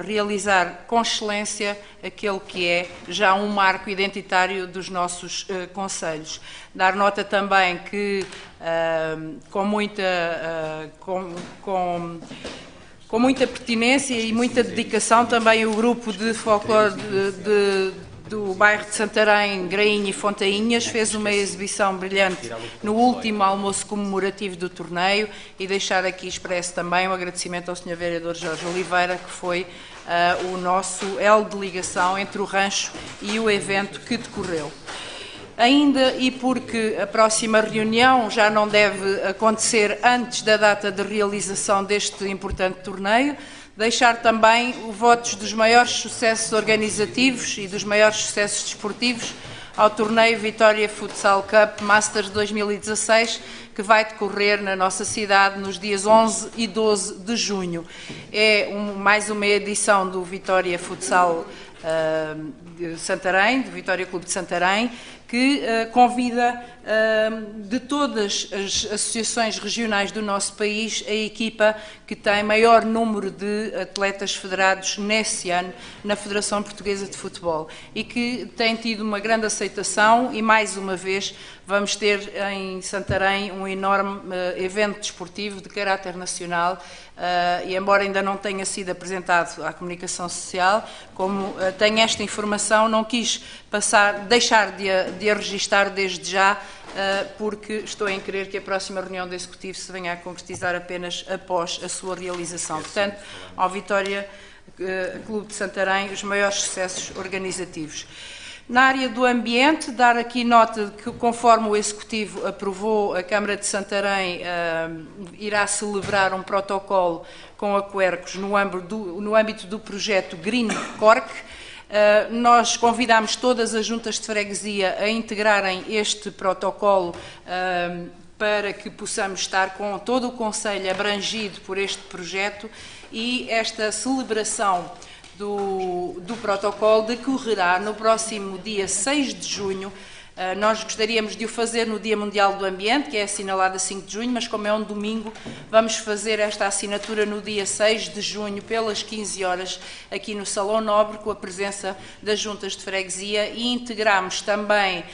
[SPEAKER 8] realizar com excelência aquele que é já um marco identitário dos nossos concelhos. Dar nota também que, com muita pertinência e muita dedicação, também o grupo de folclore do bairro de Santarém, Grainha e Fontainhas, fez uma exibição brilhante no último almoço comemorativo do torneio, e deixar aqui expresso também o agradecimento ao Sr. Vereador Jorge Oliveira, que foi o nosso elo de ligação entre o rancho e o evento que decorreu. Ainda e porque a próxima reunião já não deve acontecer antes da data de realização deste importante torneio, deixar também votos dos maiores sucessos organizativos e dos maiores sucessos desportivos ao torneio Vitória Futsal Cup Masters 2016, que vai decorrer na nossa cidade nos dias 11 e 12 de junho. É mais uma edição do Vitória Futsal de Santarém, do Vitória Clube de Santarém, que convida de todas as associações regionais do nosso país a equipa que tem maior número de atletas federados nesse ano na Federação Portuguesa de Futebol, e que tem tido uma grande aceitação, e mais uma vez vamos ter em Santarém um enorme evento desportivo de caráter nacional, e embora ainda não tenha sido apresentado à comunicação social, como tenho esta informação, não quis deixar de a registar desde já, porque estou em crer que a próxima reunião do Executivo se venha a concretizar apenas após a sua realização. Portanto, ao Vitória Clube de Santarém, os maiores sucessos organizativos. Na área do ambiente, dar aqui nota de que, conforme o Executivo aprovou, a Câmara de Santarém irá celebrar um protocolo com a Quercus no âmbito do projeto Green Cork, Nós convidamos todas as juntas de freguesia a integrarem este protocolo para que possamos estar com todo o Conselho abrangido por este projeto, e esta celebração do protocolo decorrerá no próximo dia 6 de junho. Nós gostaríamos de o fazer no Dia Mundial do Ambiente, que é assinalado a 5 de junho, mas como é um domingo, vamos fazer esta assinatura no dia 6 de junho, pelas 15 horas, aqui no Salão Nobre, com a presença das juntas de freguesia, e integramos também,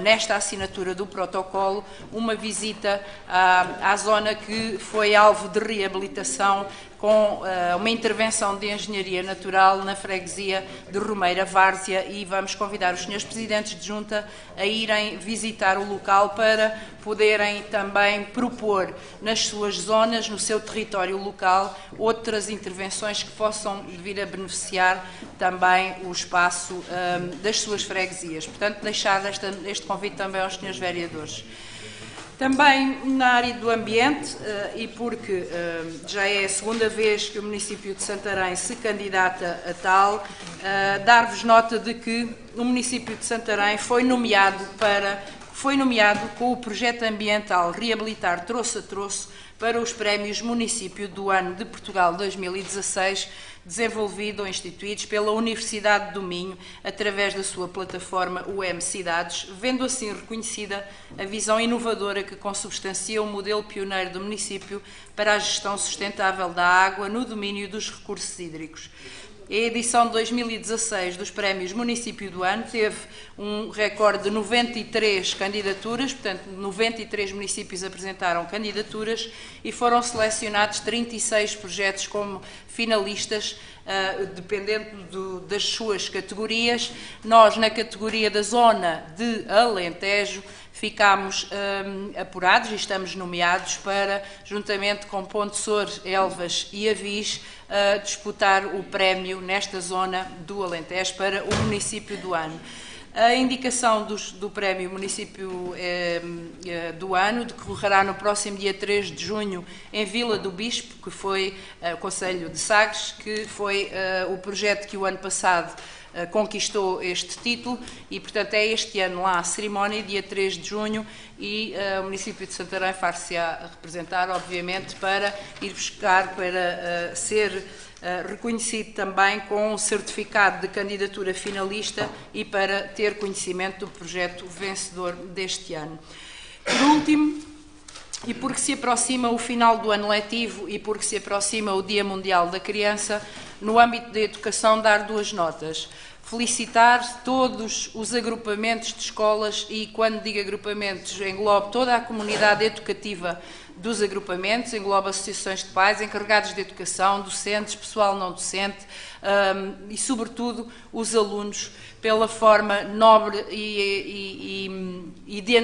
[SPEAKER 8] nesta assinatura do protocolo, uma visita à zona que foi alvo de reabilitação, com uma intervenção de engenharia natural na freguesia de Romeira Várzea, e vamos convidar os senhores presidentes de junta a irem visitar o local para poderem também propor nas suas zonas, no seu território local, outras intervenções que possam vir a beneficiar também o espaço das suas freguesias. Portanto, deixar este convite também aos senhores vereadores. Também na área do ambiente, e porque já é a segunda vez que o município de Santarém se candidata a tal, dar-vos nota de que o município de Santarém foi nomeado com o projeto ambiental Reabilitar Troço a Troço para os prémios Município do Ano de Portugal 2016, desenvolvido ou instituídos pela Universidade do Minho, através da sua plataforma UM Cidades, vendo assim reconhecida a visão inovadora que consubstancia o modelo pioneiro do município para a gestão sustentável da água no domínio dos recursos hídricos. A edição de 2016 dos Prémios Município do Ano teve um recorde de 93 candidaturas, portanto 93 municípios apresentaram candidaturas e foram selecionados 36 projetos como finalistas, dependendo das suas categorias. Nós, na categoria da zona de Alentejo, ficámos apurados e estamos nomeados para, juntamente com Ponte Sores, Elvas e Avis, disputar o prémio nesta zona do Alentejo para o município do ano. A indicação do prémio Município do Ano decorrerá no próximo dia 3 de junho em Vila do Bispo, que foi o Concelho de Sagres, que foi o projeto que o ano passado conquistou este título, e portanto é este ano lá a cerimónia, dia 3 de junho, e o município de Santarém far-se-á a representar, obviamente, para ir buscar, para ser reconhecido também com um certificado de candidatura finalista e para ter conhecimento do projeto vencedor deste ano. Por último, e porque se aproxima o final do ano letivo e porque se aproxima o Dia Mundial da Criança, no âmbito da educação, dar duas notas. Felicitar todos os agrupamentos de escolas, e quando digo agrupamentos, englobo toda a comunidade educativa dos agrupamentos, engloba associações de pais, encarregados de educação, docentes, pessoal não docente e, sobretudo, os alunos, pela forma nobre e de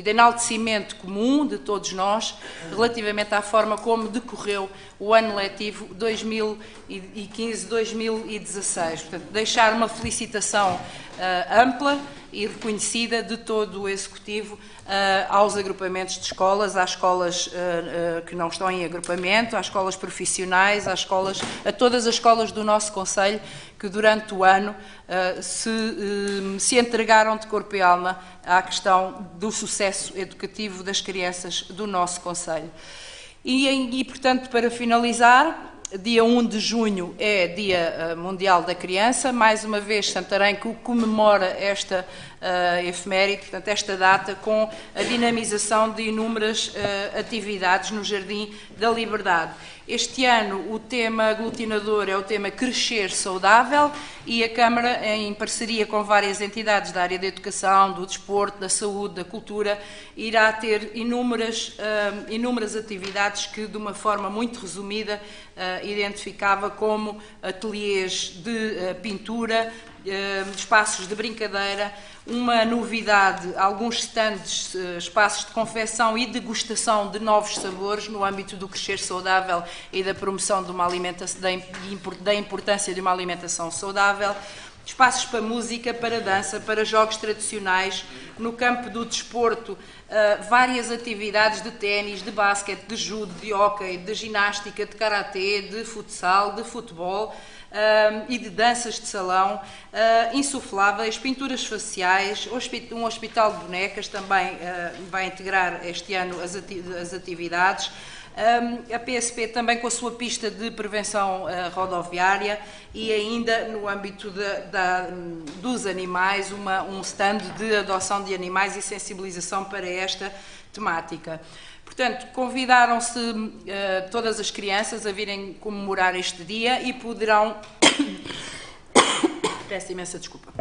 [SPEAKER 8] enaltecimento comum de todos nós, relativamente à forma como decorreu o ano letivo 2015-2016. Portanto, deixar uma felicitação ampla e reconhecida de todo o Executivo aos agrupamentos de escolas, às escolas que não estão em agrupamento, às escolas profissionais, a todas as escolas do nosso Concelho que durante o ano se entregaram de corpo e alma à questão do sucesso educativo das crianças do nosso Concelho. E, portanto, para finalizar, dia 1 de junho é Dia Mundial da Criança. Mais uma vez, Santarém comemora esta efeméride, portanto, esta data, com a dinamização de inúmeras atividades no Jardim da Liberdade. Este ano o tema aglutinador é o tema Crescer Saudável, e a Câmara, em parceria com várias entidades da área da educação, do desporto, da saúde, da cultura, irá ter inúmeras atividades que, de uma forma muito resumida, identificava como ateliês de pintura, espaços de brincadeira, uma novidade, alguns stands, espaços de confecção e degustação de novos sabores no âmbito do Crescer Saudável e da promoção de uma alimentação, da importância de uma alimentação saudável, espaços para música, para dança, para jogos tradicionais. No campo do desporto, várias atividades de ténis, de basquete, de judo, de hóquei, de ginástica, de karatê, de futsal, de futebol, e de danças de salão, insufláveis, pinturas faciais, um hospital de bonecas também vai integrar este ano as atividades. A PSP também com a sua pista de prevenção rodoviária e ainda no âmbito dos animais, um stand de adoção de animais e sensibilização para esta temática. Portanto, convidaram-se todas as crianças a virem comemorar este dia e poderão... Peço imensa desculpa.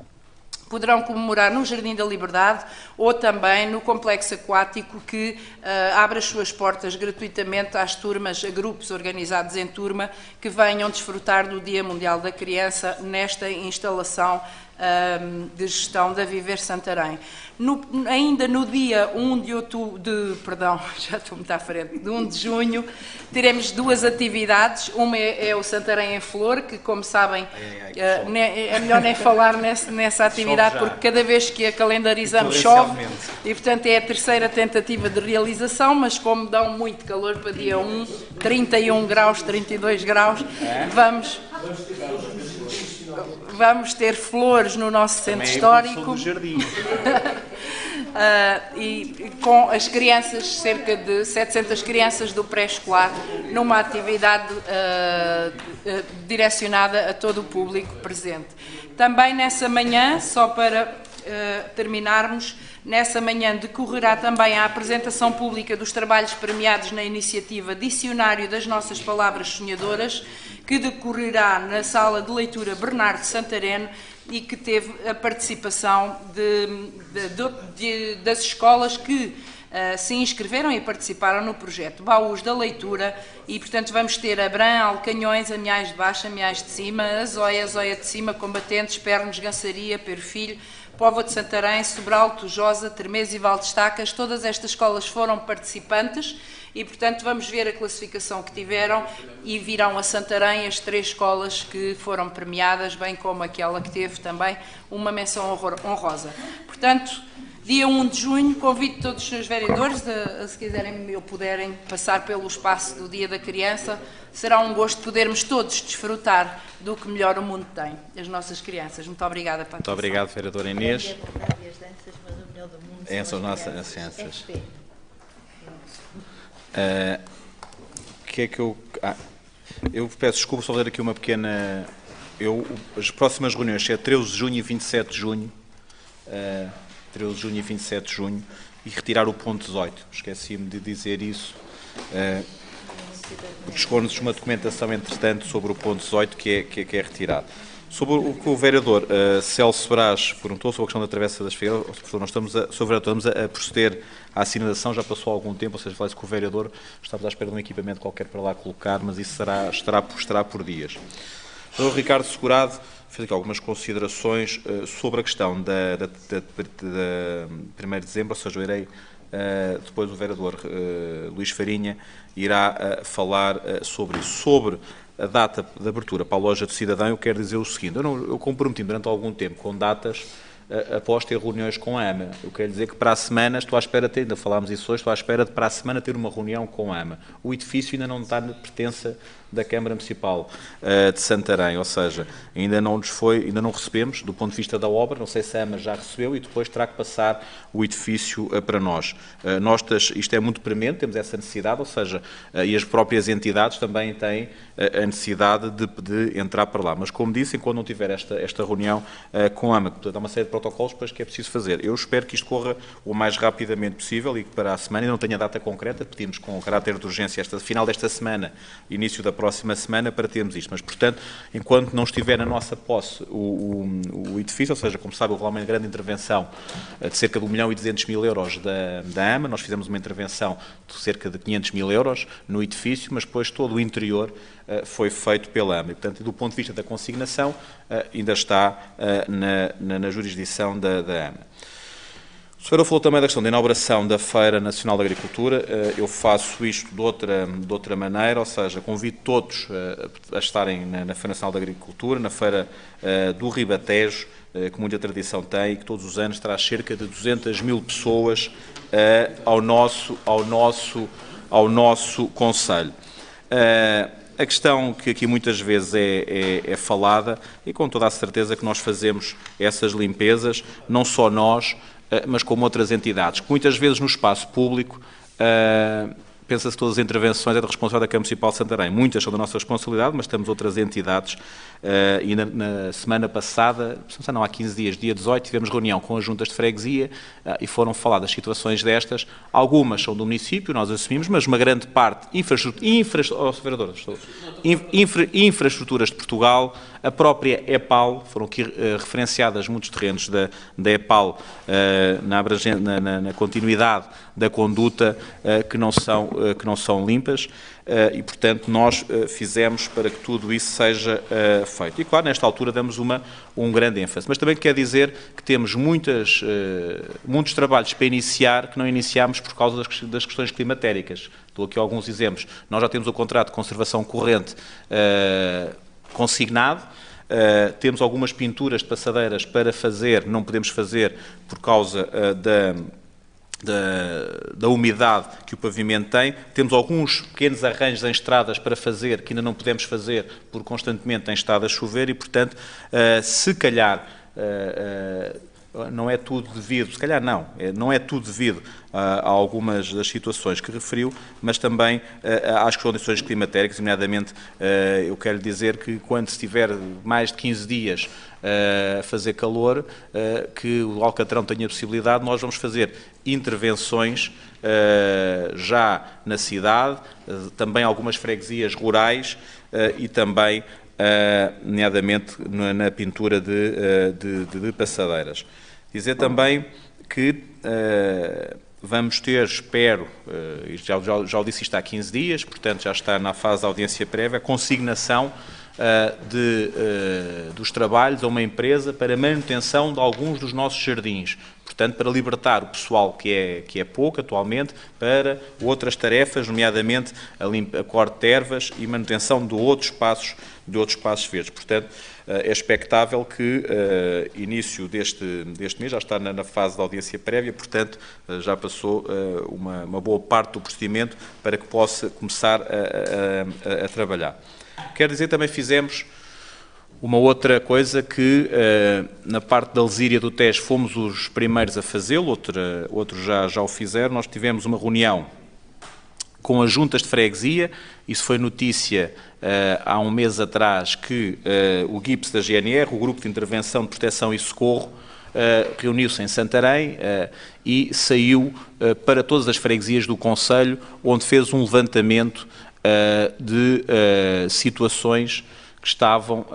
[SPEAKER 8] Poderão comemorar no Jardim da Liberdade ou também no complexo aquático que abre as suas portas gratuitamente às turmas, a grupos organizados em turma que venham desfrutar do Dia Mundial da Criança nesta instalação de gestão da Viver Santarém. Ainda no dia 1 de outubro, já estou muito à frente, de 1 de junho, teremos duas atividades. Uma é o Santarém em Flor, que, como sabem, é melhor nem falar nessa atividade, porque cada vez que a calendarizamos chove, e portanto é a terceira tentativa de realização, mas como dão muito calor para dia 1, 31 graus, 32 graus, vamos ter flores no nosso centro histórico. E com as crianças, cerca de 700 crianças do pré-escolar, numa atividade direcionada a todo o público presente. Também nessa manhã, só para terminarmos, nessa manhã decorrerá também a apresentação pública dos trabalhos premiados na iniciativa Dicionário das Nossas Palavras Sonhadoras, que decorrerá na Sala de Leitura Bernardo Santareno e que teve a participação das escolas que se inscreveram e participaram no projeto Baús da Leitura e, portanto, vamos ter Abrão, Alcanhões, Amiais de Baixo, Amiais de Cima, Azóia de Cima, Combatentes, Pernos, Gançaria, Perfilho, Póvoa de Santarém, Sobral, Tujosa, Termez e Valdestacas. Todas estas escolas foram participantes e, portanto, vamos ver a classificação que tiveram e virão a Santarém as 3 escolas que foram premiadas, bem como aquela que teve também uma menção honrosa. Portanto, dia 1 de junho, convido todos os senhores vereadores se quiserem ou puderem passar pelo espaço do Dia da Criança. Será um gosto podermos todos desfrutar do que melhor o mundo tem, as nossas crianças. Muito obrigada, Patrícia.
[SPEAKER 1] Muito obrigado, vereadora Inês.
[SPEAKER 6] São
[SPEAKER 1] as nossas ciências. Que é que eu peço desculpa só fazer aqui uma pequena... as próximas reuniões é 13 de junho e 27 de junho. 13 de junho e 27 de junho, e retirar o ponto 18. Esqueci-me de dizer isso, porque chegou-nos uma documentação, entretanto, sobre o ponto 18 que é retirado. Sobre o que o vereador Celso Brás perguntou sobre a questão da Travessa das Figueiras, nós estamos a proceder à assinalação, já passou algum tempo, ou seja, falei-se que o vereador estava à espera de um equipamento qualquer para lá colocar, mas isso estará por dias. O Ricardo Segurado fez aqui algumas considerações sobre a questão da 1º de dezembro, ou seja, eu irei, depois o vereador Luís Farinha irá falar sobre isso. Sobre a data de abertura para a loja do cidadão, eu quero dizer o seguinte, eu comprometi-me durante algum tempo com datas após ter reuniões com a AMA. Eu quero dizer que para a semana, estou à espera de, ainda falámos isso hoje, estou à espera de para a semana ter uma reunião com a AMA. O edifício ainda não está na pertença da Câmara Municipal de Santarém, ou seja, ainda não recebemos, do ponto de vista da obra, não sei se a AMA já recebeu e depois terá que passar o edifício para nós. Isto é muito premente, temos essa necessidade, ou seja, e as próprias entidades também têm a necessidade de entrar para lá. Mas, como disse, enquanto não tiver esta reunião com a AMA, portanto, há uma série de protocolos depois que é preciso fazer. Eu espero que isto corra o mais rapidamente possível e que para a semana, ainda não tenho a data concreta, pedimos com caráter de urgência final desta semana, início da próxima semana, para termos isto. Mas, portanto, enquanto não estiver na nossa posse o edifício, ou seja, como sabe, houve lá uma grande intervenção de cerca de 1.200.000 euros da AMA, nós fizemos uma intervenção de cerca de 500.000 euros no edifício, mas depois todo o interior foi feito pela AMA. E, portanto, do ponto de vista da consignação, ainda está na jurisdição da AMA. O senhor falou também da questão da inauguração da Feira Nacional da Agricultura. Eu faço isto de outra maneira, ou seja, convido todos a estarem na Feira Nacional da Agricultura, na Feira do Ribatejo, que muita tradição tem e que todos os anos traz cerca de 200.000 pessoas ao nosso concelho. a questão que aqui muitas vezes é falada, e com toda a certeza que nós fazemos essas limpezas, não só nós, mas como outras entidades, que muitas vezes no espaço público pensa-se que todas as intervenções é da responsabilidade da Câmara Municipal de Santarém. Muitas são da nossa responsabilidade, mas temos outras entidades. E na semana passada, não há 15 dias, dia 18, tivemos reunião com as juntas de freguesia e foram faladas situações destas. Algumas são do município, nós assumimos, mas uma grande parte, infraestruturas de Portugal, a própria EPAL, foram aqui referenciadas muitos terrenos da EPAL na continuidade da conduta que não são limpas e, portanto, nós fizemos para que tudo isso seja feito. E, claro, nesta altura damos um grande ênfase. Mas também quer dizer que temos muitos trabalhos para iniciar que não iniciámos por causa das questões climatéricas. Dou aqui alguns exemplos. Nós já temos o contrato de conservação corrente consignado. Temos algumas pinturas de passadeiras para fazer, não podemos fazer por causa da umidade que o pavimento tem. Temos alguns pequenos arranjos em estradas para fazer, que ainda não podemos fazer, porque constantemente tem estado a chover e, portanto, se calhar não é tudo devido, se calhar não é tudo devido a algumas das situações que referiu, mas também às condições climatéricas, nomeadamente eu quero dizer que quando estiver mais de 15 dias a fazer calor, que o Alcatrão tenha a possibilidade, nós vamos fazer intervenções já na cidade, também algumas freguesias rurais e também nomeadamente na pintura de passadeiras. Dizer também que vamos ter, espero, já o disse isto há 15 dias, portanto já está na fase da audiência prévia, a consignação dos trabalhos a uma empresa para a manutenção de alguns dos nossos jardins. Portanto, para libertar o pessoal que é pouco atualmente para outras tarefas, nomeadamente a corte de ervas e manutenção de outros espaços verdes. Portanto, é expectável que início deste mês, já está na fase da audiência prévia, portanto, já passou uma boa parte do procedimento para que possa começar a trabalhar. Quero dizer, também fizemos uma outra coisa que, na parte da Lesíria do Tejo, fomos os primeiros a fazê-lo, outros já o fizeram. Nós tivemos uma reunião com as juntas de freguesia, isso foi notícia há um mês atrás, que o GIPS da GNR, o Grupo de Intervenção de Proteção e Socorro, reuniu-se em Santarém e saiu para todas as freguesias do concelho, onde fez um levantamento de situações que estavam,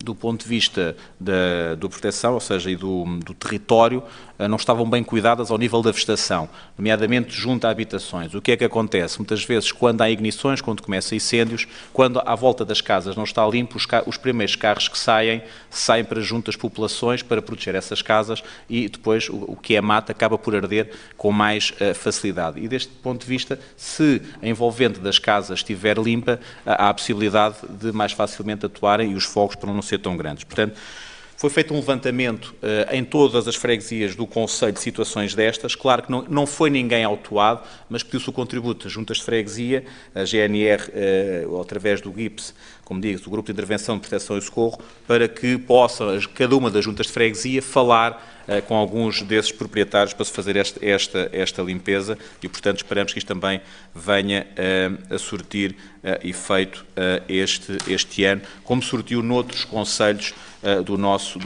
[SPEAKER 1] do ponto de vista da proteção, ou seja, e do território, não estavam bem cuidadas ao nível da vegetação, nomeadamente junto a habitações. O que é que acontece? Muitas vezes, quando há ignições, quando começam incêndios, quando à volta das casas não está limpo, os primeiros carros que saem para junto às populações para proteger essas casas e depois o que é mata acaba por arder com mais facilidade. E deste ponto de vista, se a envolvente das casas estiver limpa, há a possibilidade de mais facilmente atuarem e os fogos para não ser tão grandes. Portanto, foi feito um levantamento em todas as freguesias do concelho de situações destas. Claro que não foi ninguém autuado, mas pediu-se o contributo das juntas de freguesia, a GNR, através do GIPS, como digo, do Grupo de Intervenção de Proteção e Socorro, para que possa cada uma das juntas de freguesia falar com alguns desses proprietários para se fazer esta limpeza e, portanto, esperamos que isto também venha a surtir efeito este ano, como surtiu noutros concelhos do nosso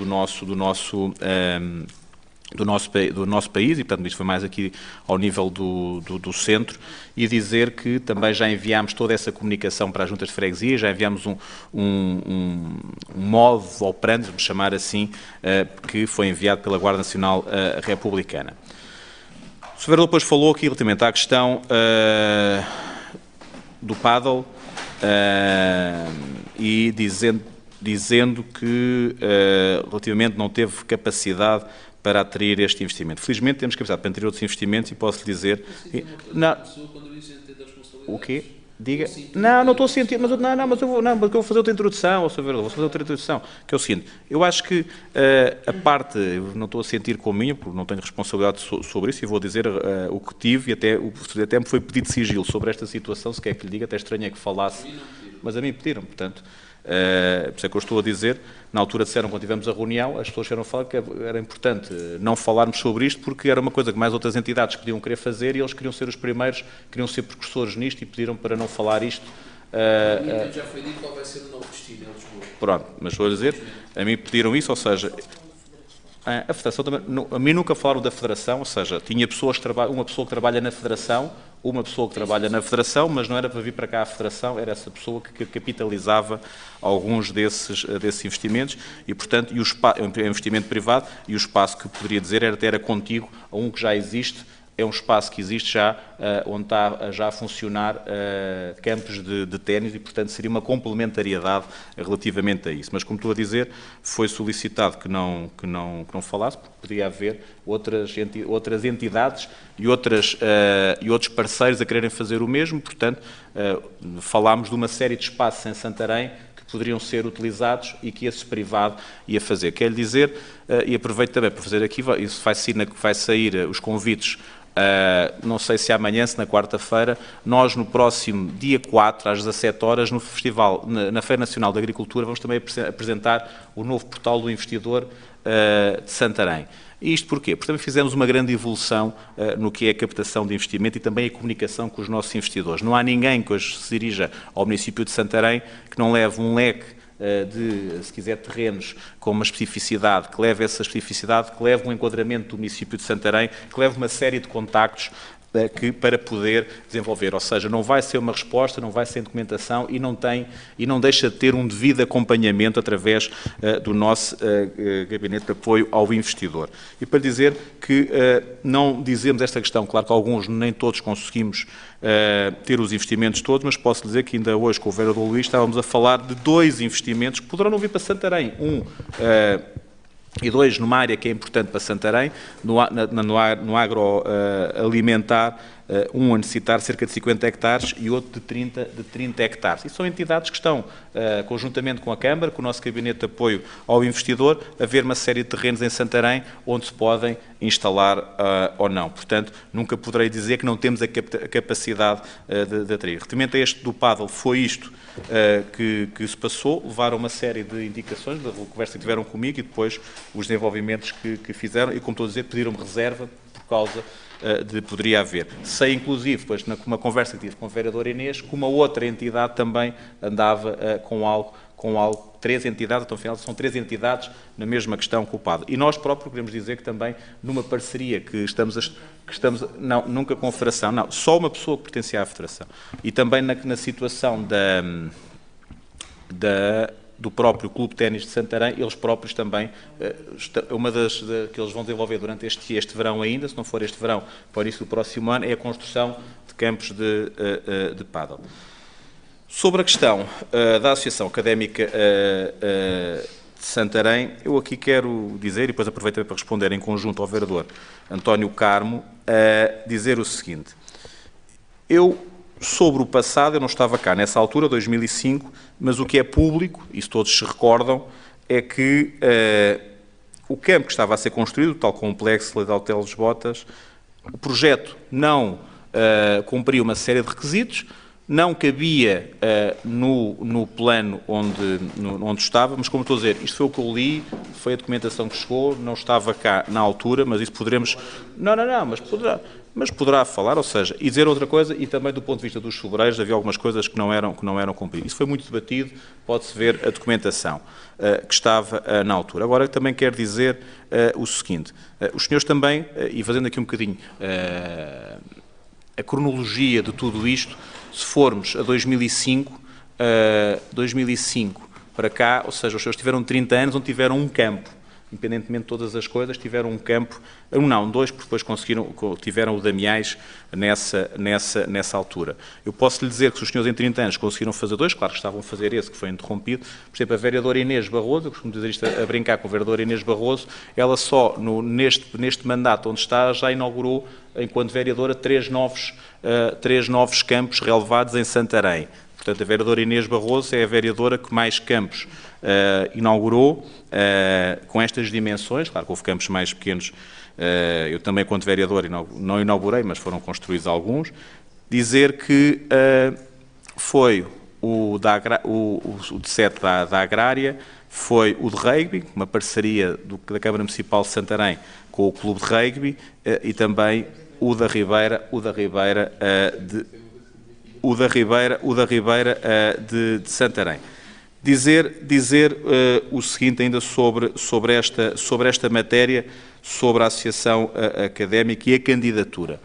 [SPEAKER 1] país, e, portanto, isto foi mais aqui ao nível do centro, e dizer que também já enviámos toda essa comunicação para as juntas de freguesia, já enviámos um modo operandi, vamos chamar assim, que foi enviado pela Guarda Nacional Republicana. O Sr. Vereador depois falou aqui relativamente à questão do paddle e dizendo que relativamente não teve capacidade para atrair este investimento. Felizmente temos capacidade para atrair outros investimentos e posso lhe dizer... Não. O quê? Diga. Não estou a sentir, mas eu vou fazer outra introdução, vou fazer outra introdução, que é o seguinte, eu acho que a parte, eu não estou a sentir como minha, porque não tenho responsabilidade sobre isso, e vou dizer o que tive, e até me foi pedido sigilo sobre esta situação, se quer que lhe diga, até estranho é que falasse... mas a mim pediram, portanto, por isso é que eu estou a dizer, na altura disseram, quando tivemos a reunião, as pessoas queriam falar que era importante não falarmos sobre isto, porque era uma coisa que mais outras entidades podiam querer fazer e eles queriam ser os primeiros, queriam ser precursores nisto e pediram para não falar isto.
[SPEAKER 4] Já foi dito qual vai ser o novo destino em Lisboa.
[SPEAKER 1] Pronto, mas vou dizer, a mim pediram isso, ou seja, a Federação também, a mim nunca falaram da Federação, ou seja, tinha pessoas que uma pessoa que trabalha na Federação, mas não era para vir para cá a Federação, era essa pessoa que capitalizava alguns desses investimentos e, portanto, é um investimento privado e o espaço que poderia dizer era contíguo a um que já existe. É um espaço que existe já, onde está já a funcionar campos de ténis e, portanto, seria uma complementariedade relativamente a isso. Mas, como estou a dizer, foi solicitado que não falasse, porque poderia haver outras entidades e outros parceiros a quererem fazer o mesmo. Portanto, falámos de uma série de espaços em Santarém que poderiam ser utilizados e que esse privado ia fazer. Quero dizer, e aproveito também para fazer aqui, isso vai sair os convites. Não sei se amanhã, se na quarta-feira, nós no próximo dia 4, às 17 horas, no festival, na Feira Nacional da Agricultura, vamos também apresentar o novo portal do investidor de Santarém. E isto porquê? Porque também fizemos uma grande evolução no que é a captação de investimento e também a comunicação com os nossos investidores. Não há ninguém que hoje se dirija ao município de Santarém que não leve um leque de, se quiser, terrenos com uma especificidade, que leve essa especificidade, que leve um enquadramento do município de Santarém, que leve uma série de contactos para poder desenvolver, ou seja, não vai ser uma resposta, não vai ser documentação e não deixa de ter um devido acompanhamento através do nosso gabinete de apoio ao investidor. E para dizer que não dizemos esta questão, claro que alguns, nem todos conseguimos ter os investimentos todos, mas posso dizer que ainda hoje com o vereador Luís estávamos a falar de 2 investimentos que poderão não vir para Santarém. E 2, numa área que é importante para Santarém, no agroalimentar, um a necessitar cerca de 50 hectares e outro de 30 hectares. E são entidades que estão, conjuntamente com a Câmara, com o nosso gabinete de apoio ao investidor, a ver uma série de terrenos em Santarém onde se podem instalar ou não. Portanto, nunca poderei dizer que não temos a capacidade de atrair. Relativamente a este do Paddle, foi isto que se passou, levaram uma série de indicações da conversa que tiveram comigo e depois os desenvolvimentos que fizeram e, como estou a dizer, pediram-me reserva por causa de poderia haver. Sei, inclusive, depois, numa conversa que tive com a vereadora Inês, que uma outra entidade também andava com algo, 3 entidades, então, afinal, são 3 entidades na mesma questão culpada. E nós próprios queremos dizer que também, numa parceria que estamos não, nunca com a Federação, não, só uma pessoa que pertencia à Federação. E também na situação do próprio Clube de Ténis de Santarém, eles próprios também, uma das que eles vão desenvolver durante este verão ainda, se não for este verão, para o início do próximo ano, é a construção de campos de pádel. Sobre a questão da Associação Académica de Santarém, eu aqui quero dizer, e depois aproveito também para responder em conjunto ao vereador António Carmo, dizer o seguinte: sobre o passado, eu não estava cá nessa altura, 2005, mas o que é público, e todos se recordam, é que o campo que estava a ser construído, o tal complexo de Hotel dos Botas, o projeto não cumpria uma série de requisitos, não cabia no plano onde estava, mas como estou a dizer, isto foi o que eu li, foi a documentação que chegou, não estava cá na altura, mas isso poderemos... Não, mas poderá falar, ou seja, e dizer outra coisa, e também do ponto de vista dos sobreiros, havia algumas coisas que não eram cumpridas. Isso foi muito debatido, pode-se ver a documentação que estava na altura. Agora, também quero dizer o seguinte, os senhores também, e fazendo aqui um bocadinho a cronologia de tudo isto, se formos a 2005 para cá, ou seja, os senhores tiveram 30 anos onde tiveram um campo, independentemente de todas as coisas, tiveram um campo, dois, porque depois tiveram o Damiães nessa altura. Eu posso lhe dizer que se os senhores em 30 anos conseguiram fazer 2, claro que estavam a fazer esse, que foi interrompido, por exemplo, a vereadora Inês Barroso, eu costumo dizer isto a brincar com a vereadora Inês Barroso, ela só neste mandato onde está, já inaugurou, enquanto vereadora, 3 novos campos relevados em Santarém. Portanto, a vereadora Inês Barroso é a vereadora que mais campos inaugurou com estas dimensões. Claro que houve campos mais pequenos, eu também, quanto vereador, não inaugurei, mas foram construídos alguns. Dizer que foi o de 7 da Agrária, foi o de Rugby, uma parceria da Câmara Municipal de Santarém com o Clube de Rugby, e também o da Ribeira de Santarém. Dizer o seguinte ainda sobre esta matéria, sobre a Associação Académica e a candidatura.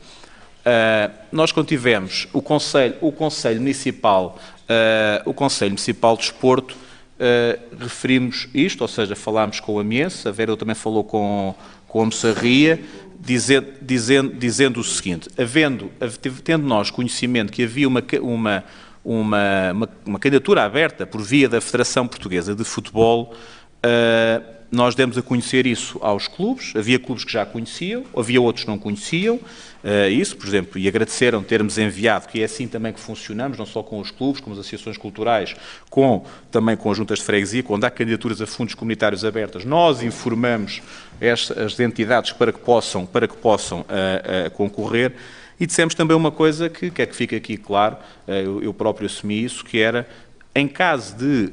[SPEAKER 1] Nós quando tivemos o Conselho Municipal de Desporto, referimos isto, ou seja, falámos com o Amiense, a Vera também falou com a Moçarria, dizendo o seguinte: tendo nós conhecimento que havia uma candidatura aberta por via da Federação Portuguesa de Futebol, nós demos a conhecer isso aos clubes. Havia clubes que já conheciam, havia outros que não conheciam isso, por exemplo, e agradeceram ter-nos enviado, que é assim também que funcionamos, não só com os clubes, como as associações culturais, também com as juntas de freguesia, quando há candidaturas a fundos comunitários abertas, nós informamos as entidades para que possam concorrer. E dissemos também uma coisa que quer que fique aqui claro, eu próprio assumi isso, que era, em caso de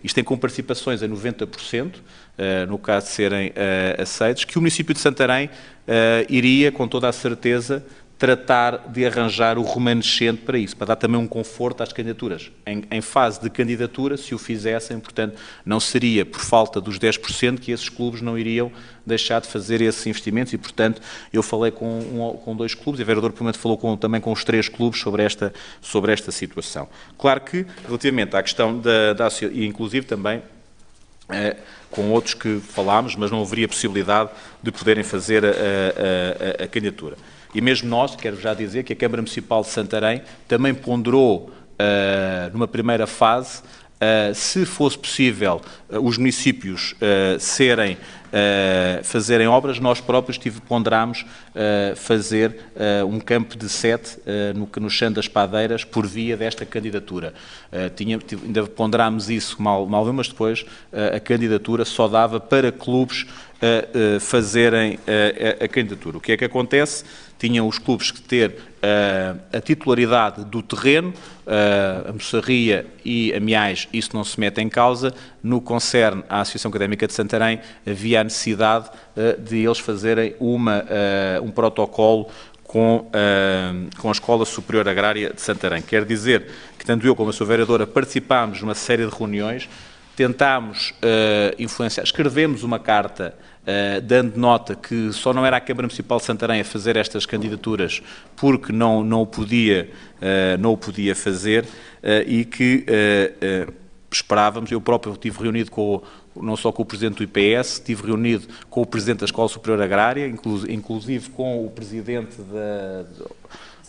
[SPEAKER 1] isto tem com participações a 90%, no caso de serem aceitos, que o município de Santarém iria, com toda a certeza, tratar de arranjar o remanescente para isso, para dar também um conforto às candidaturas. Em fase de candidatura, se o fizessem, portanto, não seria por falta dos 10% que esses clubes não iriam deixar de fazer esses investimentos e, portanto, eu falei com 2 clubes, e o vereador provavelmente falou também com os 3 clubes sobre esta situação. Claro que, relativamente à questão e inclusive também com outros que falámos, mas não haveria possibilidade de poderem fazer a candidatura. E mesmo nós, quero já dizer que a Câmara Municipal de Santarém também ponderou, numa primeira fase, se fosse possível os municípios fazerem obras, nós próprios ponderámos fazer um campo de 7 no Chão das Padeiras por via desta candidatura. Ainda ponderámos isso mal, mas depois a candidatura só dava para clubes fazerem a candidatura. O que é que acontece? Tinham os clubes que ter a titularidade do terreno, a Moçarria e a Miais, isso não se mete em causa. No que concerne à Associação Académica de Santarém, havia a necessidade de eles fazerem um protocolo com a Escola Superior Agrária de Santarém. Quer dizer que tanto eu como a sua vereadora participámos de uma série de reuniões, tentámos influenciar, escrevemos uma carta dando nota que só não era a Câmara Municipal de Santarém a fazer estas candidaturas porque não o podia fazer, e que esperávamos. Eu próprio estive reunido não só com o Presidente do IPS, estive reunido com o Presidente da Escola Superior Agrária, inclusive com o Presidente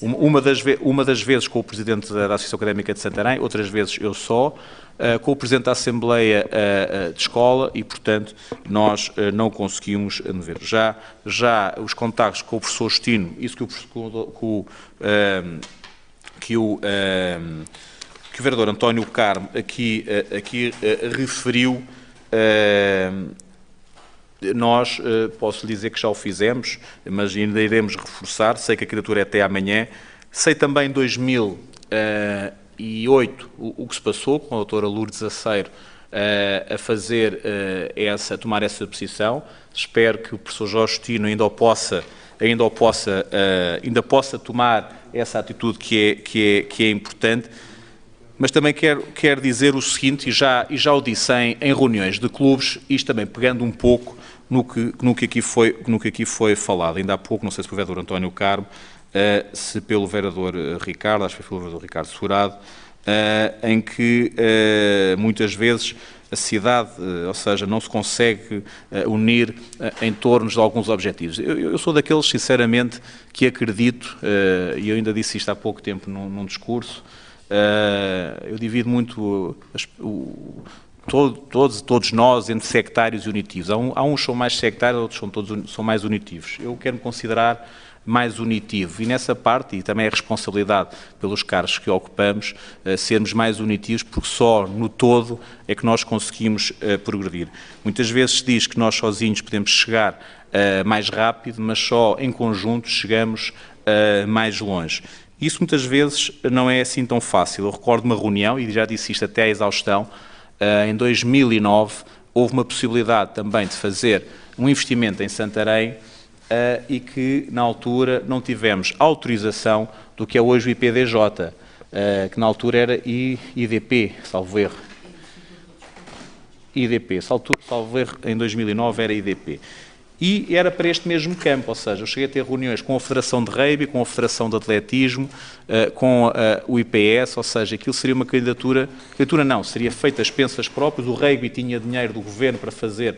[SPEAKER 1] uma das vezes com o Presidente da Associação Académica de Santarém, outras vezes eu só, com o Presidente da Assembleia de Escola, e, portanto, nós não conseguimos ver. Já os contactos com o professor Justino, isso que o vereador António Carmo aqui referiu, nós, posso lhe dizer que já o fizemos, mas ainda iremos reforçar. Sei que a candidatura é até amanhã. Sei também em 2008 o que se passou com a doutora Lourdes Aceiro a tomar essa posição. Espero que o professor Jorge Justino ainda possa tomar essa atitude que é importante. Mas também quero dizer o seguinte, e já o disse em reuniões de clubes, isto também pegando um pouco no que aqui foi falado. Ainda há pouco, não sei se pelo vereador António Carmo, se pelo vereador Ricardo, acho que foi pelo vereador Ricardo Segurado, em que muitas vezes a cidade, ou seja, não se consegue unir em torno de alguns objetivos. Eu sou daqueles, sinceramente, que acredito, e eu ainda disse isto há pouco tempo num discurso, eu divido muito todos nós entre sectários e unitivos. Há uns que são mais sectários, outros são mais unitivos. Eu quero me considerar mais unitivo, e nessa parte, e também é responsabilidade pelos cargos que ocupamos, sermos mais unitivos, porque só no todo é que nós conseguimos progredir. Muitas vezes se diz que nós sozinhos podemos chegar mais rápido, mas só em conjunto chegamos mais longe. Isso muitas vezes não é assim tão fácil. Eu recordo uma reunião, e já disse isto até à exaustão, em 2009 houve uma possibilidade também de fazer um investimento em Santarém e que na altura não tivemos autorização do que é hoje o IPDJ, que na altura era IDP, salvo erro. IDP, salvo erro, em 2009 era IDP. E era para este mesmo campo, ou seja, eu cheguei a ter reuniões com a Federação de Rugby, com a Federação de Atletismo, com o IPS, ou seja, aquilo seria uma candidatura não, seria feita às pensas próprias, o rugby tinha dinheiro do governo para fazer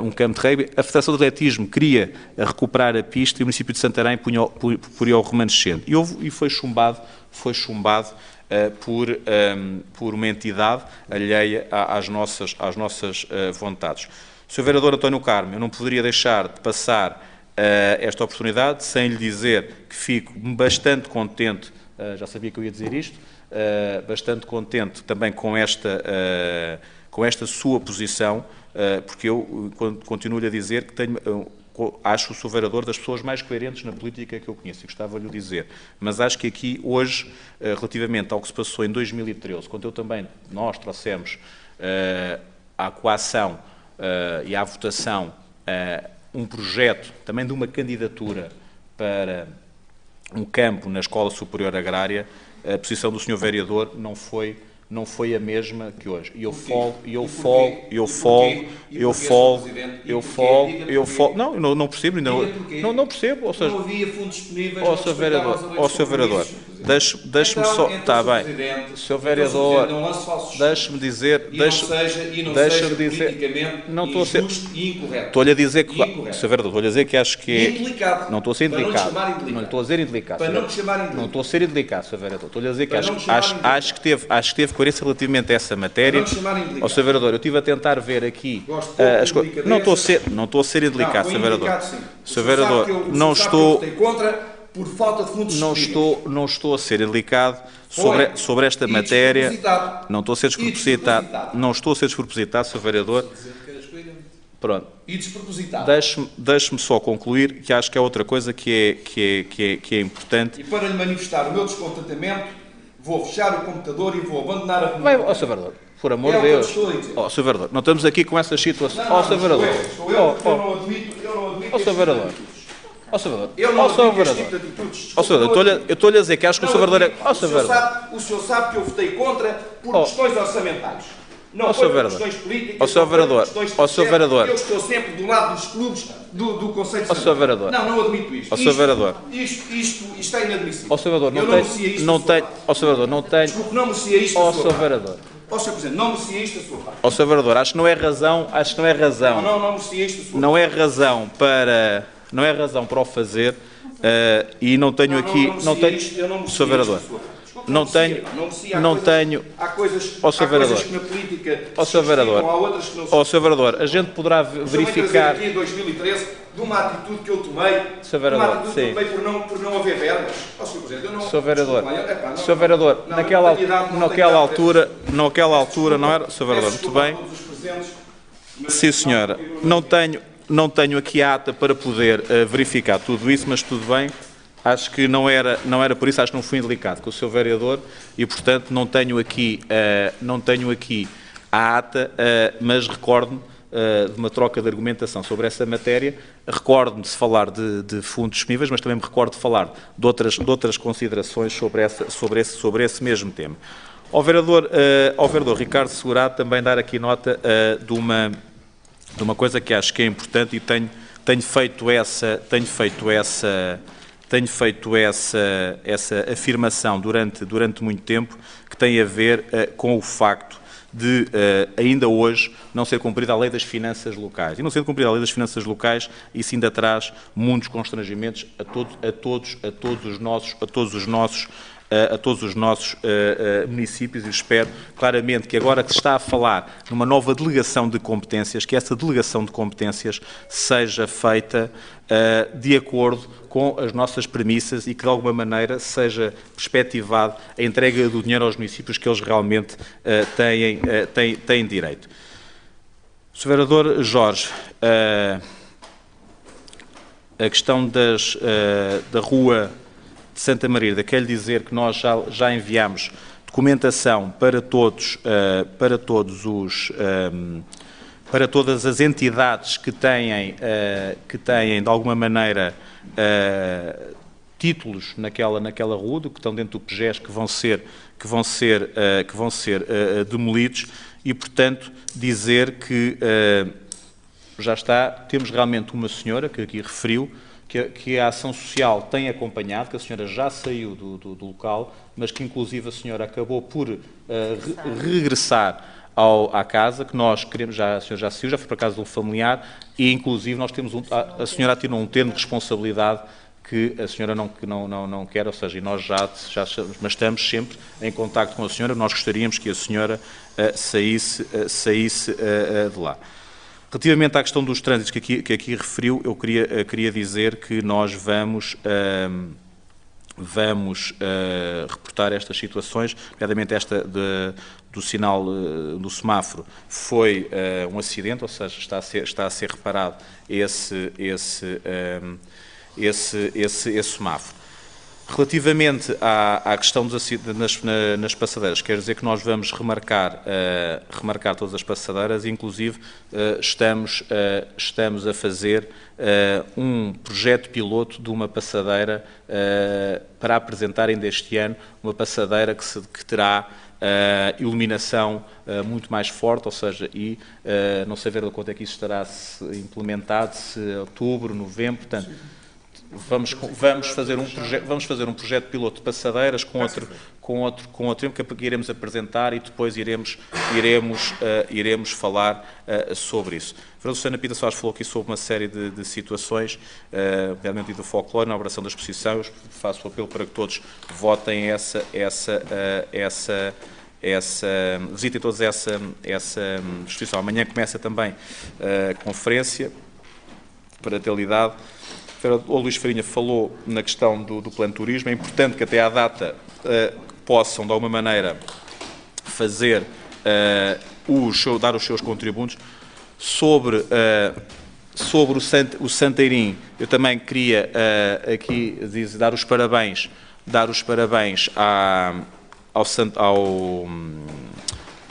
[SPEAKER 1] um campo de rugby, a Federação de Atletismo queria recuperar a pista e o município de Santarém poria o remanescente. E foi chumbado por uma entidade alheia às nossas vontades. Sr. Vereador António Carmo, eu não poderia deixar de passar esta oportunidade sem lhe dizer que fico bastante contente, já sabia que eu ia dizer isto, bastante contente também com esta sua posição, porque eu continuo-lhe a dizer que acho o Sr. Vereador das pessoas mais coerentes na política que eu conheço, e gostava de lhe dizer. Mas acho que aqui, hoje, relativamente ao que se passou em 2013, quando nós trouxemos à coação e à votação um projeto, também de uma candidatura para um campo na Escola Superior Agrária, a posição do Sr. Vereador não foi a mesma que hoje. E eu folgo, não percebo, ainda não percebo, ou seja,
[SPEAKER 9] não havia fundos disponíveis.
[SPEAKER 1] ó, Sr. Vereador, deixe-me só, está bem, Sr. Vereador, deixe-me dizer, não estou a ser, estou-lhe a dizer que, Sr. Vereador, estou-lhe a dizer que acho que é, não estou a ser indelicado, não estou a ser indelicado, não estou a ser indelicado, Sr. Vereador, estou-lhe a dizer que acho que teve coerência relativamente a essa matéria. Ó, Sr. Vereador, eu estive a tentar ver aqui as coisas. Não estou a ser indelicado, Sr. Vereador. Sr. Vereador, não estou a ser indelicado sobre esta matéria. Não estou a ser despropositado. Não estou a ser despropositado, Sr. Vereador. Pronto. Deixe-me só concluir, que acho que é outra coisa que é importante.
[SPEAKER 9] E para lhe manifestar o meu descontentamento, vou fechar o computador e vou abandonar a reunião.
[SPEAKER 1] Ó, Sr. Vereador, por amor de Deus. Ó, Sr. Vereador, não estamos aqui com essas situações. Ó, Sr. Vereador.
[SPEAKER 9] Eu não admito.
[SPEAKER 1] Ó, Sr. Vereador. Ó, Sr. Vereador. Ó, Sr. Vereador. Ó, Sr. Vereador, eu estou-lhe a dizer que acho que o Sr. Vereador é... Ó, Sr. Vereador.
[SPEAKER 9] O senhor sabe que eu votei contra por questões orçamentais. Não foi por questões políticas.
[SPEAKER 1] Ó, Sr. Vereador. Ó, Sr. Vereador.
[SPEAKER 9] Eu estou sempre do lado dos clubes do Conselho de
[SPEAKER 1] Ó, Sr. Vereador.
[SPEAKER 9] Não admito isto.
[SPEAKER 1] Ó, Sr. Vereador.
[SPEAKER 9] Isto é inadmissível.
[SPEAKER 1] Ó, Sr. Vereador, não tenho... Ó, Sr. Vereador, não tenho...
[SPEAKER 9] Desculpe, não merecia isto.
[SPEAKER 1] Ó, Sr. Vereador.
[SPEAKER 9] Ó, Sr. Presidente, não merecia isto da sua parte.
[SPEAKER 1] Ó, Sr. Vereador, acho que não é razão...
[SPEAKER 9] Não merecia isto da sua parte.
[SPEAKER 1] Não é razão para o fazer e não tenho aqui... Sr. Vereador. Não tenho.
[SPEAKER 9] Há coisas
[SPEAKER 1] ó, Sr. Vereador.
[SPEAKER 9] Que na política
[SPEAKER 1] ó, Sr. Vereador.
[SPEAKER 9] há outras que não se
[SPEAKER 1] ó, Sr. Vereador, a gente poderá verificar...
[SPEAKER 9] aqui em 2013 de uma atitude que eu tomei,
[SPEAKER 1] Sr. Vereador, sim.
[SPEAKER 9] por não haver verbas. Ó, Sr. Presidente, eu não...
[SPEAKER 1] Sr. Vereador, Sr. Vereador, naquela altura não era... Sr. Vereador, muito bem. Sim, senhora. Não tenho aqui a ata para poder verificar tudo isso, mas tudo bem. Acho que não era por isso, acho que não fui indelicado com o Sr. Vereador e, portanto, não tenho aqui a ata, mas recordo-me de uma troca de argumentação sobre essa matéria. Recordo-me de se falar de fundos disponíveis, mas também me recordo de falar de outras considerações sobre esse mesmo tema. Ao vereador Ricardo Segurado também dar aqui nota de uma coisa que acho que é importante e tenho feito essa afirmação durante muito tempo, que tem a ver com o facto de, ainda hoje, não ser cumprida a lei das finanças locais. E não sendo cumprida a lei das finanças locais, isso ainda traz muitos constrangimentos a todos os nossos municípios, e espero claramente que agora que se está a falar numa nova delegação de competências, que essa delegação de competências seja feita de acordo com as nossas premissas e que de alguma maneira seja perspectivado a entrega do dinheiro aos municípios que eles realmente têm direito. Sr. Vereador Jorge, a questão da rua de Santa Margarida. Quero dizer que nós já enviámos documentação para todas as entidades que têm de alguma maneira títulos naquela rua, que estão dentro do PGES, que vão ser demolidos, e, portanto, dizer que já está, temos realmente uma senhora que aqui referiu, que a ação social tem acompanhado, que a senhora já saiu do local, mas que inclusive a senhora acabou por regressar à casa, que nós queremos, a senhora já saiu, já foi para a casa de um familiar, e inclusive nós temos a senhora atirou um termo de responsabilidade que a senhora não quer, ou seja, e nós mas estamos sempre em contacto com a senhora, nós gostaríamos que a senhora saísse de lá. Relativamente à questão dos trânsitos que aqui referiu, eu queria dizer que nós vamos reportar estas situações, nomeadamente esta do sinal do semáforo foi um acidente, ou seja, está a ser reparado esse semáforo. Relativamente à questão nas passadeiras, quero dizer que nós vamos remarcar todas as passadeiras, inclusive estamos a fazer um projeto piloto de uma passadeira para apresentar ainda este ano, uma passadeira que terá iluminação muito mais forte, ou seja, não sei ver de quanto é que isso estará implementado, se outubro, novembro, portanto, vamos fazer um projeto piloto de passadeiras com outro que iremos apresentar e depois iremos falar sobre isso. A vereadora Susana Pita Soares falou aqui sobre uma série de situações, realmente do folclore, na elaboração da exposição. Eu faço o apelo para que todos votem visitem todos essa exposição. Amanhã começa também a conferência para a parentalidade. O Luís Farinha falou na questão do plano de turismo. É importante que até à data possam, de alguma maneira, dar os seus contributos. Sobre o Santeirim, eu também queria aqui dar os parabéns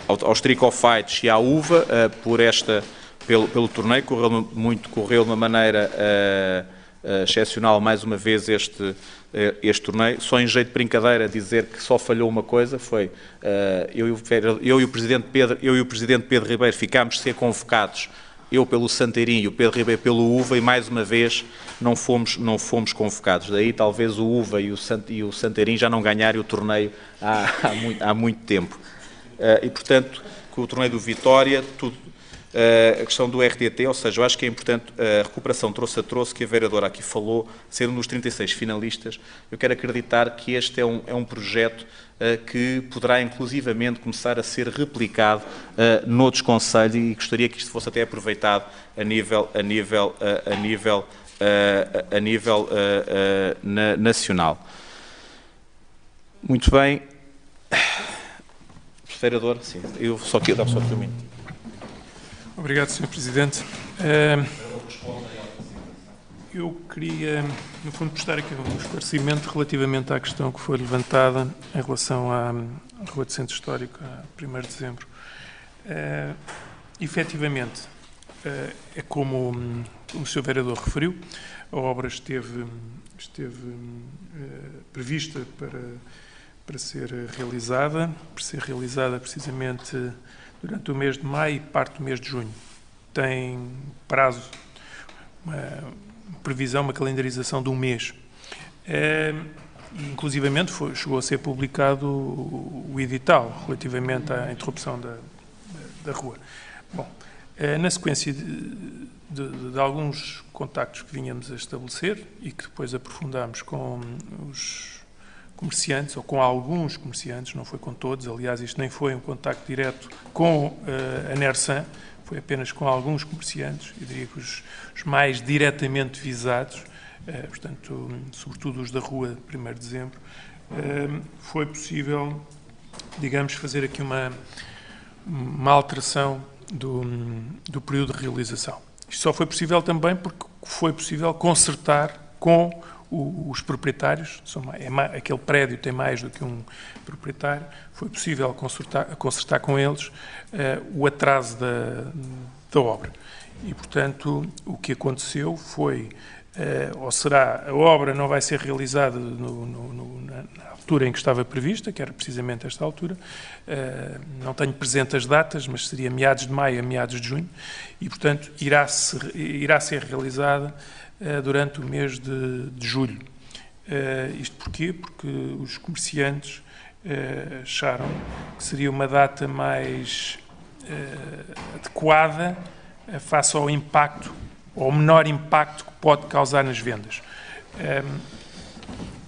[SPEAKER 1] aos Tricofights e à UVA pelo torneio. Correu de uma maneira excepcional mais uma vez este torneio. Só em jeito de brincadeira dizer que só falhou uma coisa, foi eu e o Presidente Pedro Ribeiro ficámos de ser convocados, eu pelo Santeirim e o Pedro Ribeiro pelo UVA, e mais uma vez não fomos convocados. Daí talvez o UVA e o Santeirim já não ganharem o torneio há muito tempo. E portanto, com o torneio do Vitória, a questão do RTT, ou seja, eu acho que é importante a recuperação troço a troço que a vereadora aqui falou, sendo um dos 36 finalistas. Eu quero acreditar que este é um projeto que poderá inclusivamente começar a ser replicado noutros concelhos, e gostaria que isto fosse até aproveitado a nível nacional. Muito bem. Vereador, sim, eu só queria dar só um minuto.
[SPEAKER 7] Obrigado, Sr. Presidente. Eu queria, no fundo, prestar aqui um esclarecimento relativamente à questão que foi levantada em relação à Rua de Centro Histórico, a 1º de dezembro. Efetivamente, é como o Sr. Vereador referiu, a obra esteve prevista para ser realizada precisamente durante o mês de maio e parte do mês de junho. Tem prazo, uma previsão, uma calendarização de um mês. Inclusivamente chegou a ser publicado o edital relativamente à interrupção da rua. Bom, na sequência de alguns contactos que vinhamos a estabelecer e que depois aprofundámos com os comerciantes, ou com alguns comerciantes, não foi com todos, aliás, isto nem foi um contacto direto com a NERSAN, foi apenas com alguns comerciantes, eu diria que os mais diretamente visados, portanto, sobretudo os da rua 1º de dezembro, foi possível, digamos, fazer aqui uma alteração do período de realização. Isto só foi possível também porque foi possível concertar com os proprietários, aquele prédio tem mais do que um proprietário, foi possível consertar com eles o atraso da obra. E, portanto, o que aconteceu foi, a obra não vai ser realizada na altura em que estava prevista, que era precisamente esta altura, não tenho presente as datas, mas seria meados de maio a meados de junho, e, portanto, irá ser realizada durante o mês de julho. Isto porquê? Porque os comerciantes acharam que seria uma data mais adequada face ao impacto, ou menor impacto que pode causar nas vendas.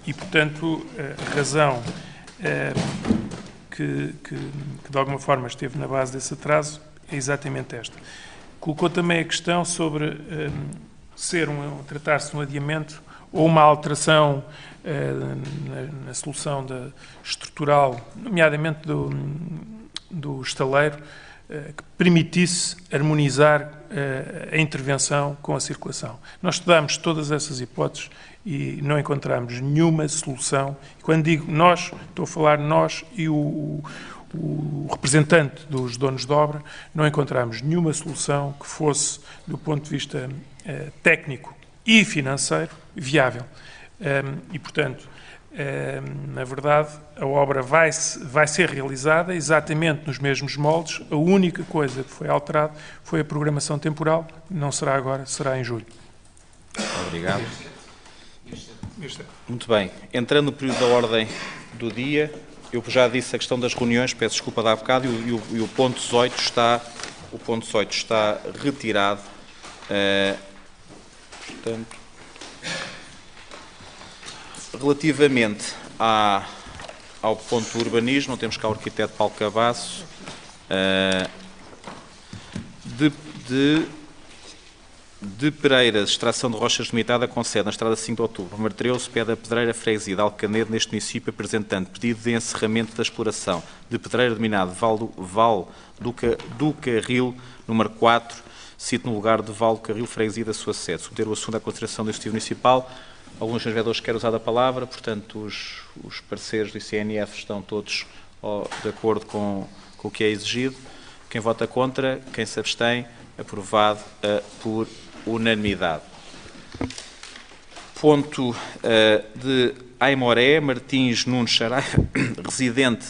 [SPEAKER 7] E, portanto, a razão que de alguma forma esteve na base desse atraso é exatamente esta. Colocou também a questão sobre tratar-se de um adiamento ou uma alteração na solução estrutural, nomeadamente do estaleiro, que permitisse harmonizar a intervenção com a circulação. Nós estudamos todas essas hipóteses e não encontramos nenhuma solução. Quando digo nós, estou a falar nós e o representante dos donos de obra, não encontramos nenhuma solução que fosse, do ponto de vista técnico e financeiro, viável. E, portanto, na verdade, a obra vai ser realizada exatamente nos mesmos moldes. A única coisa que foi alterada foi a programação temporal. Não será agora, será em julho.
[SPEAKER 1] Obrigado. Muito bem. Entrando no período da ordem do dia, eu já disse a questão das reuniões, peço desculpa de há bocado, e o ponto 18 está retirado. Portanto, relativamente ao ponto do urbanismo, temos cá o arquiteto Paulo Cabasso, de Pereiras, extração de rochas limitada, concede na estrada 5 de outubro, número 13, Pé Pedreira, freguesia de Alcanedo, neste município, apresentante pedido de encerramento da exploração de pedreira denominado Val do Carril, número 4, sítio no lugar de Val do Carril, freguesia da sua sede. Submeter o assunto à consideração do Executivo Municipal. Alguns dos vereadores querem usar a palavra, portanto, os parceiros do ICNF estão todos de acordo com o que é exigido. Quem vota contra, quem se abstém, aprovado por unanimidade. Ponto de Aimoré, Martins Nunes Xarai, residente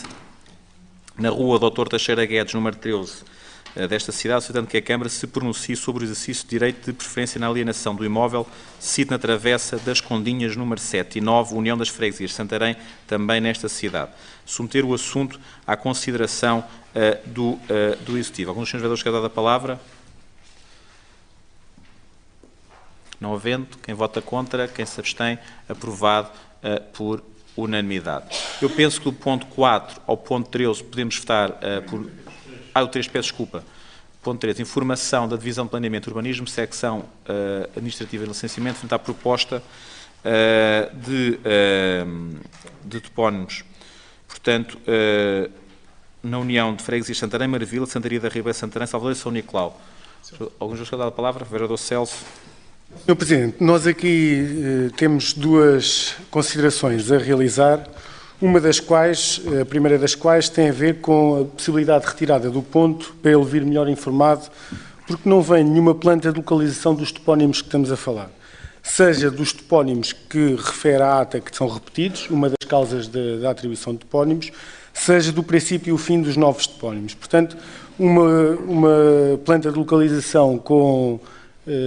[SPEAKER 1] na rua Dr. Teixeira Guedes, número 13, desta cidade, solicitando que a Câmara se pronuncie sobre o exercício de direito de preferência na alienação do imóvel, sito na Travessa das Condinhas, número 7 e 9, União das Freguesias de Santarém, também nesta cidade. Submeter o assunto à consideração do Executivo. Alguns dos senhores vereadores querem dar a palavra? Não havendo, quem vota contra, quem se abstém, aprovado por unanimidade. Eu penso que do ponto 4 ao ponto 13 podemos votar por... o 3, peço desculpa. Ponto 3, informação da Divisão de Planeamento e Urbanismo, secção administrativa de licenciamento, frente à proposta de topónimos. Portanto, na União de Freguesias de Santarém, Marvila, Santaria da Ribeira, Santarém, Salvador e São Nicolau. Alguns dos que dar a palavra? Vereador Celso.
[SPEAKER 3] Sr. Presidente, nós aqui temos duas considerações a realizar, a primeira das quais tem a ver com a possibilidade de retirada do ponto, para ele vir melhor informado, porque não vem nenhuma planta de localização dos topónimos que estamos a falar. Seja dos topónimos que refere à ata que são repetidos, uma das causas da atribuição de topónimos, seja do princípio e o fim dos novos topónimos. Portanto, uma planta de localização com...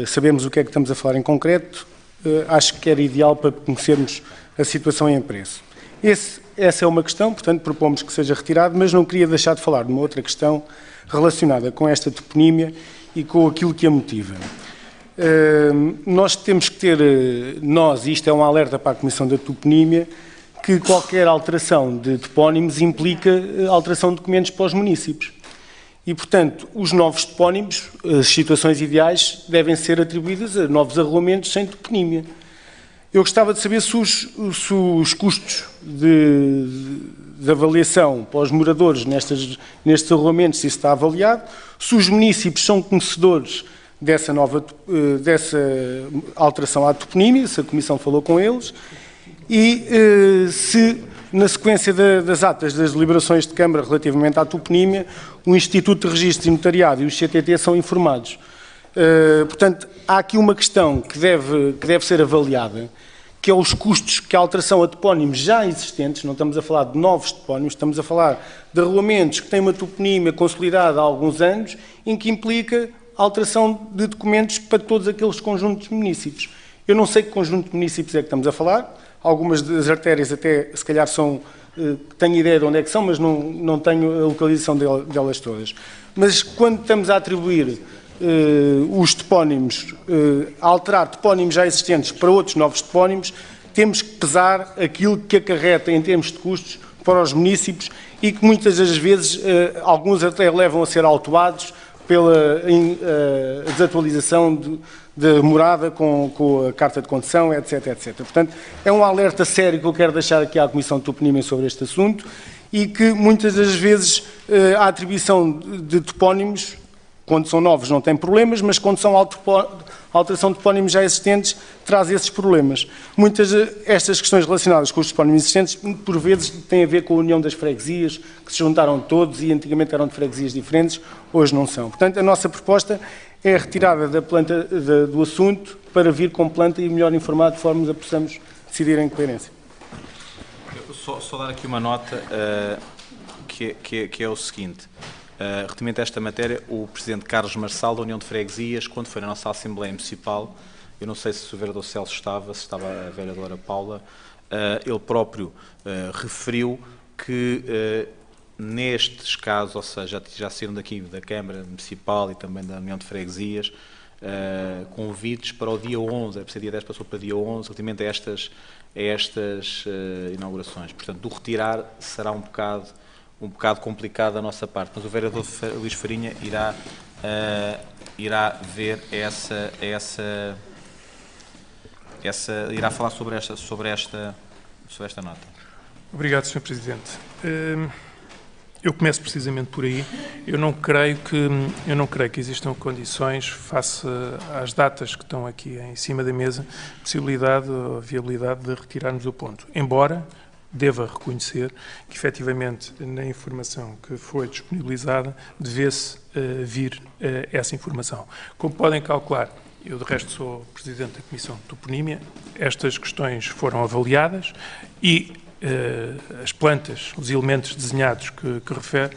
[SPEAKER 3] sabemos o que é que estamos a falar em concreto, acho que era ideal para conhecermos a situação em preço. Essa é uma questão, portanto, propomos que seja retirado, mas não queria deixar de falar de uma outra questão relacionada com esta toponímia e com aquilo que a motiva. Nós temos que ter, e isto é um alerta para a Comissão da Toponímia, que qualquer alteração de topónimos implica alteração de documentos para os municípios. E, portanto, os novos topónimos, as situações ideais, devem ser atribuídas a novos arrolamentos sem toponímia. Eu gostava de saber se os custos de avaliação para os moradores nestes arrolamentos, se isso está avaliado, se os municípios são conhecedores dessa alteração à toponímia, se a Comissão falou com eles, e se, na sequência das atas das deliberações de Câmara relativamente à toponímia, o Instituto de Registro e Notariado e o CTT são informados. Portanto, há aqui uma questão que deve ser avaliada, que é os custos que a alteração a topónimos já existentes, não estamos a falar de novos topónimos, estamos a falar de arruamentos que têm uma toponímia consolidada há alguns anos, em que implica a alteração de documentos para todos aqueles conjuntos de municípios. Eu não sei que conjunto de municípios é que estamos a falar, algumas das artérias até, se calhar, tenho ideia de onde é que são, mas não tenho a localização delas todas. Mas quando estamos a atribuir os topónimos, a alterar topónimos já existentes para outros novos topónimos, temos que pesar aquilo que acarreta em termos de custos para os municípios e que muitas das vezes alguns até levam a ser autuados pela desatualização de morada com a carta de condução, etc, etc. Portanto, é um alerta sério que eu quero deixar aqui à Comissão de Toponímia sobre este assunto e que muitas das vezes a atribuição de topónimos, quando são novos não tem problemas, mas quando são alteração de topónimos já existentes, traz esses problemas. Muitas destas questões relacionadas com os topónimos existentes, por vezes, têm a ver com a união das freguesias, que se juntaram todos e antigamente eram de freguesias diferentes, hoje não são. Portanto, a nossa proposta é a retirada da planta do assunto para vir com planta e melhor informado, de forma a possamos decidir em coerência.
[SPEAKER 1] Só dar aqui uma nota que é o seguinte. Relativamente a esta matéria, o Presidente Carlos Marçal, da União de Freguesias, quando foi na nossa Assembleia Municipal, eu não sei se o Vereador Celso estava, se estava a Vereadora Paula, ele próprio referiu que nestes casos, ou seja, já saíram daqui da Câmara Municipal e também da União de Freguesias, convites para o dia 11, é preciso dia 10, passou para dia 11, relativamente a estas inaugurações. Portanto, do retirar será um bocado complicado da nossa parte, mas o vereador Luís Farinha irá ver irá falar sobre esta nota.
[SPEAKER 7] Obrigado, Sr. Presidente. Eu começo precisamente por aí. Eu não creio que existam condições, face às datas que estão aqui em cima da mesa, possibilidade ou viabilidade de retirarmos o ponto. Embora deva reconhecer que, efetivamente, na informação que foi disponibilizada, devesse vir essa informação. Como podem calcular, eu, de resto, sou Presidente da Comissão de Toponímia, estas questões foram avaliadas e as plantas, os elementos desenhados que refere,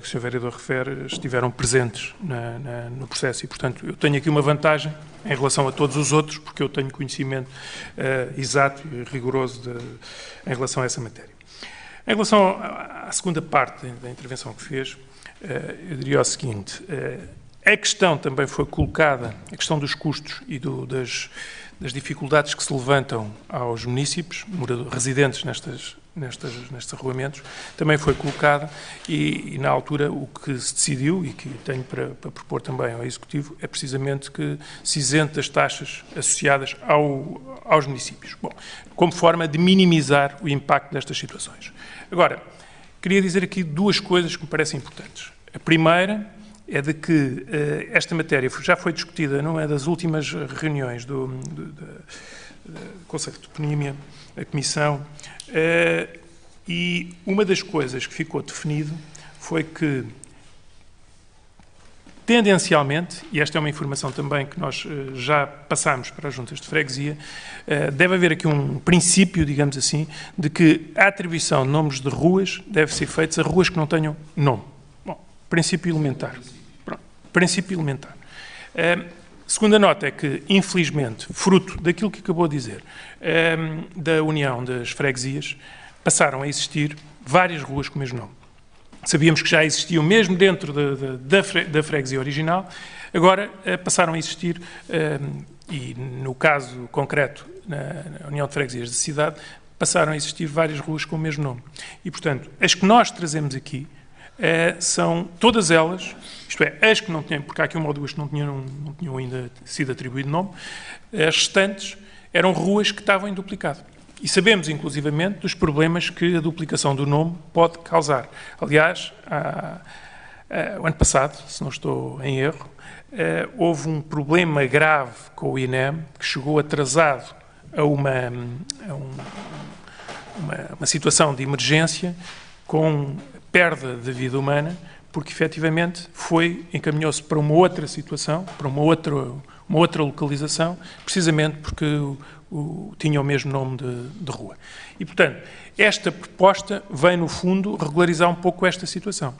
[SPEAKER 7] que o Sr. Vereador refere, estiveram presentes no processo e, portanto, eu tenho aqui uma vantagem em relação a todos os outros, porque eu tenho conhecimento exato e rigoroso em relação a essa matéria. Em relação à segunda parte da intervenção que fez, eu diria o seguinte, a questão também foi colocada, a questão dos custos e das dificuldades que se levantam aos municípios, residentes nestes arruamentos, também foi colocada e na altura o que se decidiu e que tenho para propor também ao Executivo é precisamente que se isente das taxas associadas aos municípios. Bom, como forma de minimizar o impacto destas situações. Agora, queria dizer aqui duas coisas que me parecem importantes. A primeira é de que esta matéria já foi discutida numa das últimas reuniões do Conselho de Toponímia, a Comissão, e uma das coisas que ficou definido foi que, tendencialmente, e esta é uma informação também que nós já passámos para as juntas de freguesia, deve haver aqui um princípio, digamos assim, de que a atribuição de nomes de ruas deve ser feita a ruas que não tenham nome. Bom, princípio elementar. Pronto, princípio elementar. Segunda nota é que, infelizmente, fruto daquilo que acabou de dizer, da união das freguesias, passaram a existir várias ruas com o mesmo nome. Sabíamos que já existiam mesmo dentro da freguesia original, agora passaram a existir, e no caso concreto, na União de Freguesias da cidade, passaram a existir várias ruas com o mesmo nome. E, portanto, as que nós trazemos aqui são todas elas, isto é, as que não tinham, porque há aqui uma ou duas que não tinham ainda sido atribuído nome, as restantes eram ruas que estavam em duplicado. E sabemos, inclusivamente, dos problemas que a duplicação do nome pode causar. Aliás, o ano passado, se não estou em erro, houve um problema grave com o INEM, que chegou atrasado a uma situação de emergência com perda de vida humana, porque efetivamente encaminhou-se para uma outra situação, para uma outra localização, precisamente porque tinha o mesmo nome de rua. E, portanto, esta proposta vem, no fundo, regularizar um pouco esta situação.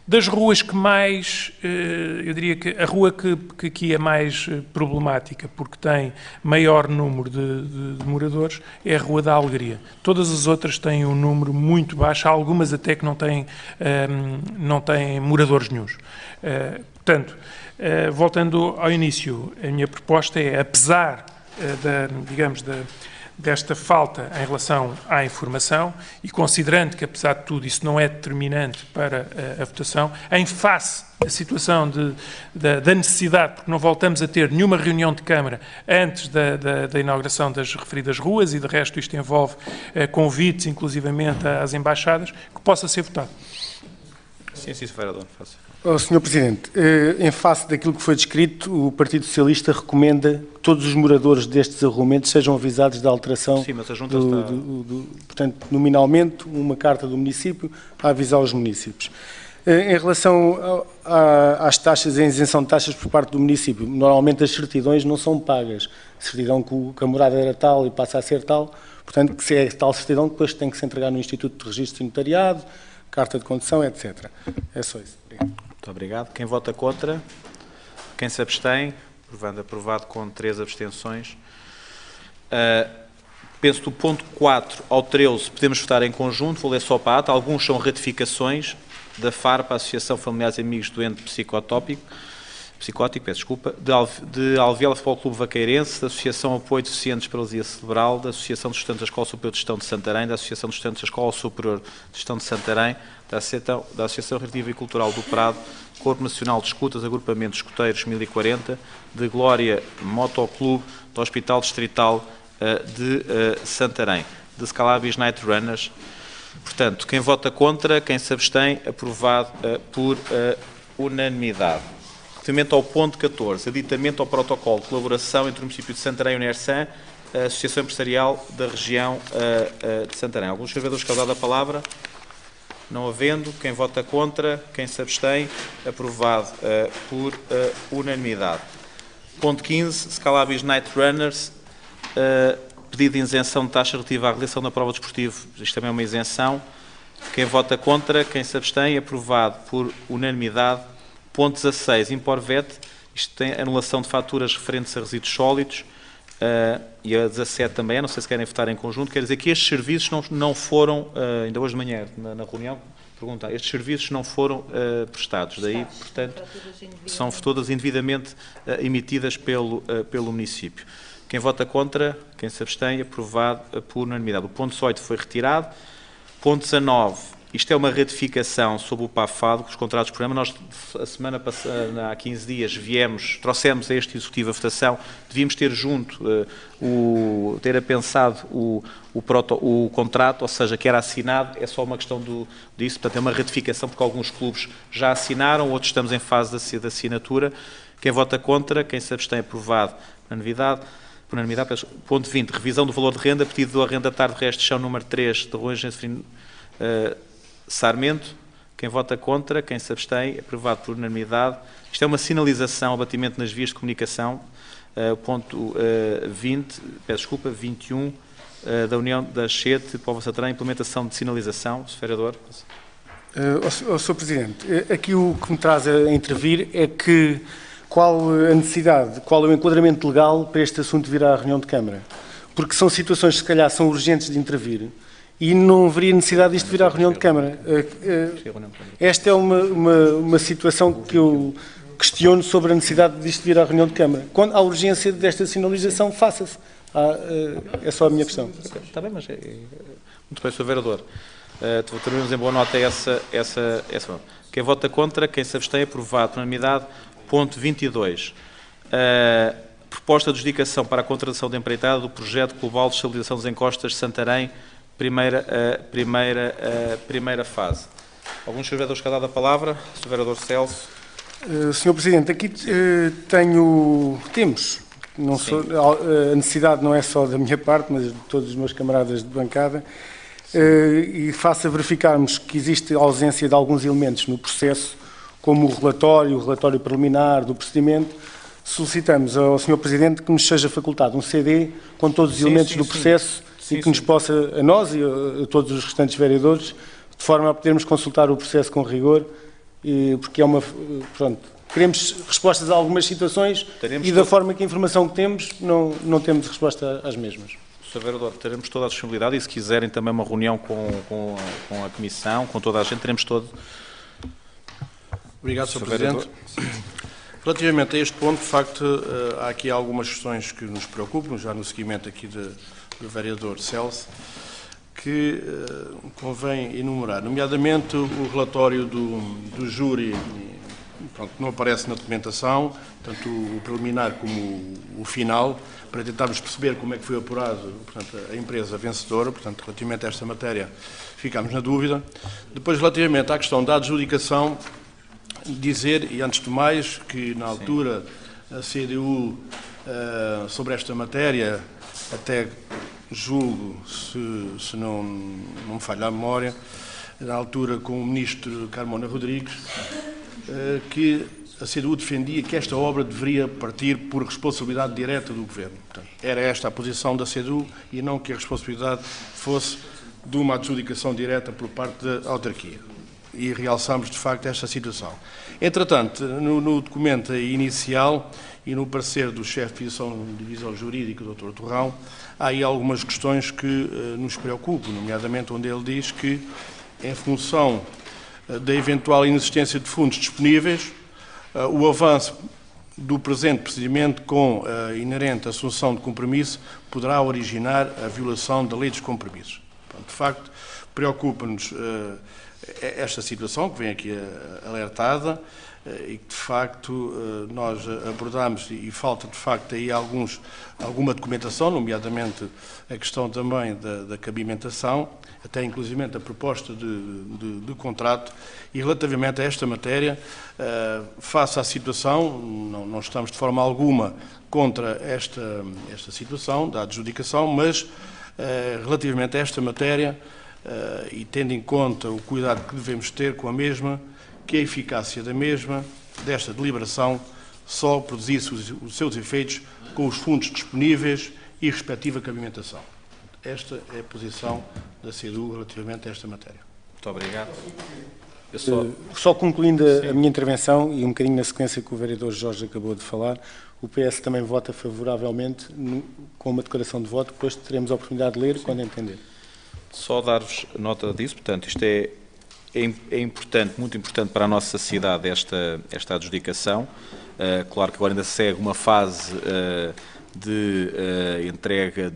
[SPEAKER 7] Das ruas que mais, eu diria que a rua que aqui é mais problemática, porque tem maior número de moradores, é a Rua da Alegria. Todas as outras têm um número muito baixo, há algumas até que não têm moradores nenhuns. Portanto, voltando ao início, a minha proposta é, apesar desta falta em relação à informação e considerando que, apesar de tudo, isso não é determinante para a votação, em face da situação da necessidade, porque não voltamos a ter nenhuma reunião de Câmara antes da inauguração das referidas ruas e, de resto, isto envolve convites, inclusivamente, às embaixadas, que possa ser votado.
[SPEAKER 1] Sim, vereador.
[SPEAKER 3] Sr. Presidente, em face daquilo que foi descrito, o Partido Socialista recomenda que todos os moradores destes arrumamentos sejam avisados da alteração.
[SPEAKER 1] Sim, mas a Junta está...
[SPEAKER 3] portanto, nominalmente, uma carta do município a avisar os municípios. Em relação às taxas, a isenção de taxas por parte do município, normalmente as certidões não são pagas. Certidão que a morada era tal e passa a ser tal, portanto, que se é tal certidão, depois tem que se entregar no Instituto de Registro e Notariado, carta de condução, etc. É só isso. Obrigado.
[SPEAKER 1] Muito obrigado. Quem vota contra? Quem se abstém? Aprovado com 3 abstenções. Penso que do ponto 4 ao 13 podemos votar em conjunto, vou ler só para a ata. Alguns são ratificações da FARP, a Associação Familiares e Amigos Doente Psicótico, de Alviela Futebol Clube Vaqueirense, da Associação Apoio de Deficientes de Paralisia Cerebral, da Associação dos Estudantes da Escola Superior de Gestão de Santarém, da Associação dos Estudantes da Escola Superior de Gestão de Santarém, da Associação Recreativa e Cultural do Prado, Corpo Nacional de Escutas, Agrupamentos Escuteiros 1040, de Glória Motoclube, do Hospital Distrital de Santarém, de Scalabis Night Runners. Portanto, quem vota contra, quem se abstém, aprovado por unanimidade. Relativamente ao ponto 14, aditamento ao protocolo de colaboração entre o município de Santarém e o UNERSAM, a Associação Empresarial da Região de Santarém. Alguns escrevedores querem dar a palavra? Não havendo, quem vota contra, quem se abstém, aprovado por unanimidade. Ponto 15, Scalabis Night Runners, pedido de isenção de taxa relativa à realização da prova desportiva. Isto também é uma isenção. Quem vota contra, quem se abstém, aprovado por unanimidade. Ponto 16, Imporvet, isto tem anulação de faturas referentes a resíduos sólidos, e a 17 também, não sei se querem votar em conjunto, quer dizer que estes serviços não foram, ainda hoje de manhã, na reunião, estes serviços não foram prestados, daí, portanto, são todas indevidamente emitidas pelo município. Quem vota contra, quem se abstém, aprovado por unanimidade. O ponto 18 foi retirado. Ponto 19, isto é uma ratificação sobre o PAFAD, os contratos de programa. Nós, a semana passada, há 15 dias, trouxemos a este Executivo a votação, devíamos ter junto, ter apensado o contrato, ou seja, que era assinado, é só uma questão disso, portanto é uma ratificação, porque alguns clubes já assinaram, outros estamos em fase de assinatura. Quem vota contra, quem se abstém, aprovado por unanimidade. Ponto 20, revisão do valor de renda, pedido do arrendatário de resto de chão número 3, de Rua Engenho Sarmento. Quem vota contra, quem se abstém, aprovado por unanimidade. Isto é uma sinalização, abatimento nas vias de comunicação, ponto 21, da União da Chete, Póvoa de Santarém, implementação de sinalização. Sr. Vereador.
[SPEAKER 3] Sr. Presidente, aqui o que me traz a intervir é que qual a necessidade, qual é o enquadramento legal para este assunto vir à reunião de Câmara? Porque são situações que, se calhar, são urgentes de intervir e não haveria necessidade disto vir à reunião de Câmara. Esta é uma situação que eu questiono sobre a necessidade disto vir à reunião de Câmara. Quando há urgência desta sinalização, faça-se. É só a minha questão.
[SPEAKER 1] Está bem, mas... Muito bem, Sr. Vereador. Terminamos em boa nota essa. Quem vota contra, quem se abstém, aprovado por unanimidade. Ponto 22. Proposta de adjudicação para a contratação de empreitada do projeto global de estabilização das encostas de Santarém, primeira fase. Alguns vereadores que dado a palavra. Sr. Vereador Celso.
[SPEAKER 3] Sr. Presidente, aqui temos, não só, a necessidade não é só da minha parte, mas de todos os meus camaradas de bancada, e face a verificarmos que existe ausência de alguns elementos no processo, como o relatório preliminar do procedimento, solicitamos ao Sr. Presidente que nos seja facultado um CD com todos os elementos do processo e que nos possa, a nós e a todos os restantes vereadores, de forma a podermos consultar o processo com rigor, porque é uma... Pronto, queremos respostas a algumas situações e da forma que a informação que temos, não temos resposta às mesmas.
[SPEAKER 1] Sr. Vereador, teremos toda a disponibilidade e se quiserem também uma reunião com a Comissão, com toda a gente, teremos todo...
[SPEAKER 5] Obrigado, Sr. Presidente. Relativamente a este ponto, de facto, há aqui algumas questões que nos preocupam, já no seguimento aqui do vereador Celso, que convém enumerar, nomeadamente o relatório do júri, pronto, não aparece na documentação, tanto o preliminar como o final, para tentarmos perceber como é que foi apurado, portanto, a empresa vencedora, portanto, relativamente a esta matéria, ficámos na dúvida. Depois, relativamente à questão da adjudicação, dizer, e antes de mais, que na altura a CDU sobre esta matéria, até julgo, se não me falha a memória, na altura com o ministro Carmona Rodrigues, que a CDU defendia que esta obra deveria partir por responsabilidade direta do Governo. Portanto, era esta a posição da CDU e não que a responsabilidade fosse de uma adjudicação direta por parte da autarquia. E realçamos, de facto, esta situação. Entretanto, no documento inicial e no parecer do chefe de divisão jurídica, Dr. Torrão, há aí algumas questões que nos preocupam, nomeadamente onde ele diz que, em função da eventual inexistência de fundos disponíveis, o avanço do presente procedimento com a inerente assunção de compromisso poderá originar a violação da lei dos compromissos. De facto, preocupa-nos esta situação que vem aqui alertada e que de facto nós abordamos e falta de facto aí alguma documentação, nomeadamente a questão também da cabimentação, até inclusivamente a proposta de contrato e relativamente a esta matéria, face à situação, não estamos de forma alguma contra esta situação da adjudicação, mas relativamente a esta matéria, e tendo em conta o cuidado que devemos ter com a mesma, que a eficácia da mesma, desta deliberação, só produzisse os seus efeitos com os fundos disponíveis e respectiva cabimentação. Esta é a posição da CDU relativamente a esta matéria.
[SPEAKER 1] Muito obrigado.
[SPEAKER 3] Só concluindo a minha intervenção, e um bocadinho na sequência que o vereador Jorge acabou de falar, o PS também vota favoravelmente com uma declaração de voto, depois teremos a oportunidade de ler quando entender.
[SPEAKER 1] Só dar-vos nota disso, portanto, isto é importante, muito importante para a nossa cidade esta adjudicação. Claro que agora ainda segue uma fase de entrega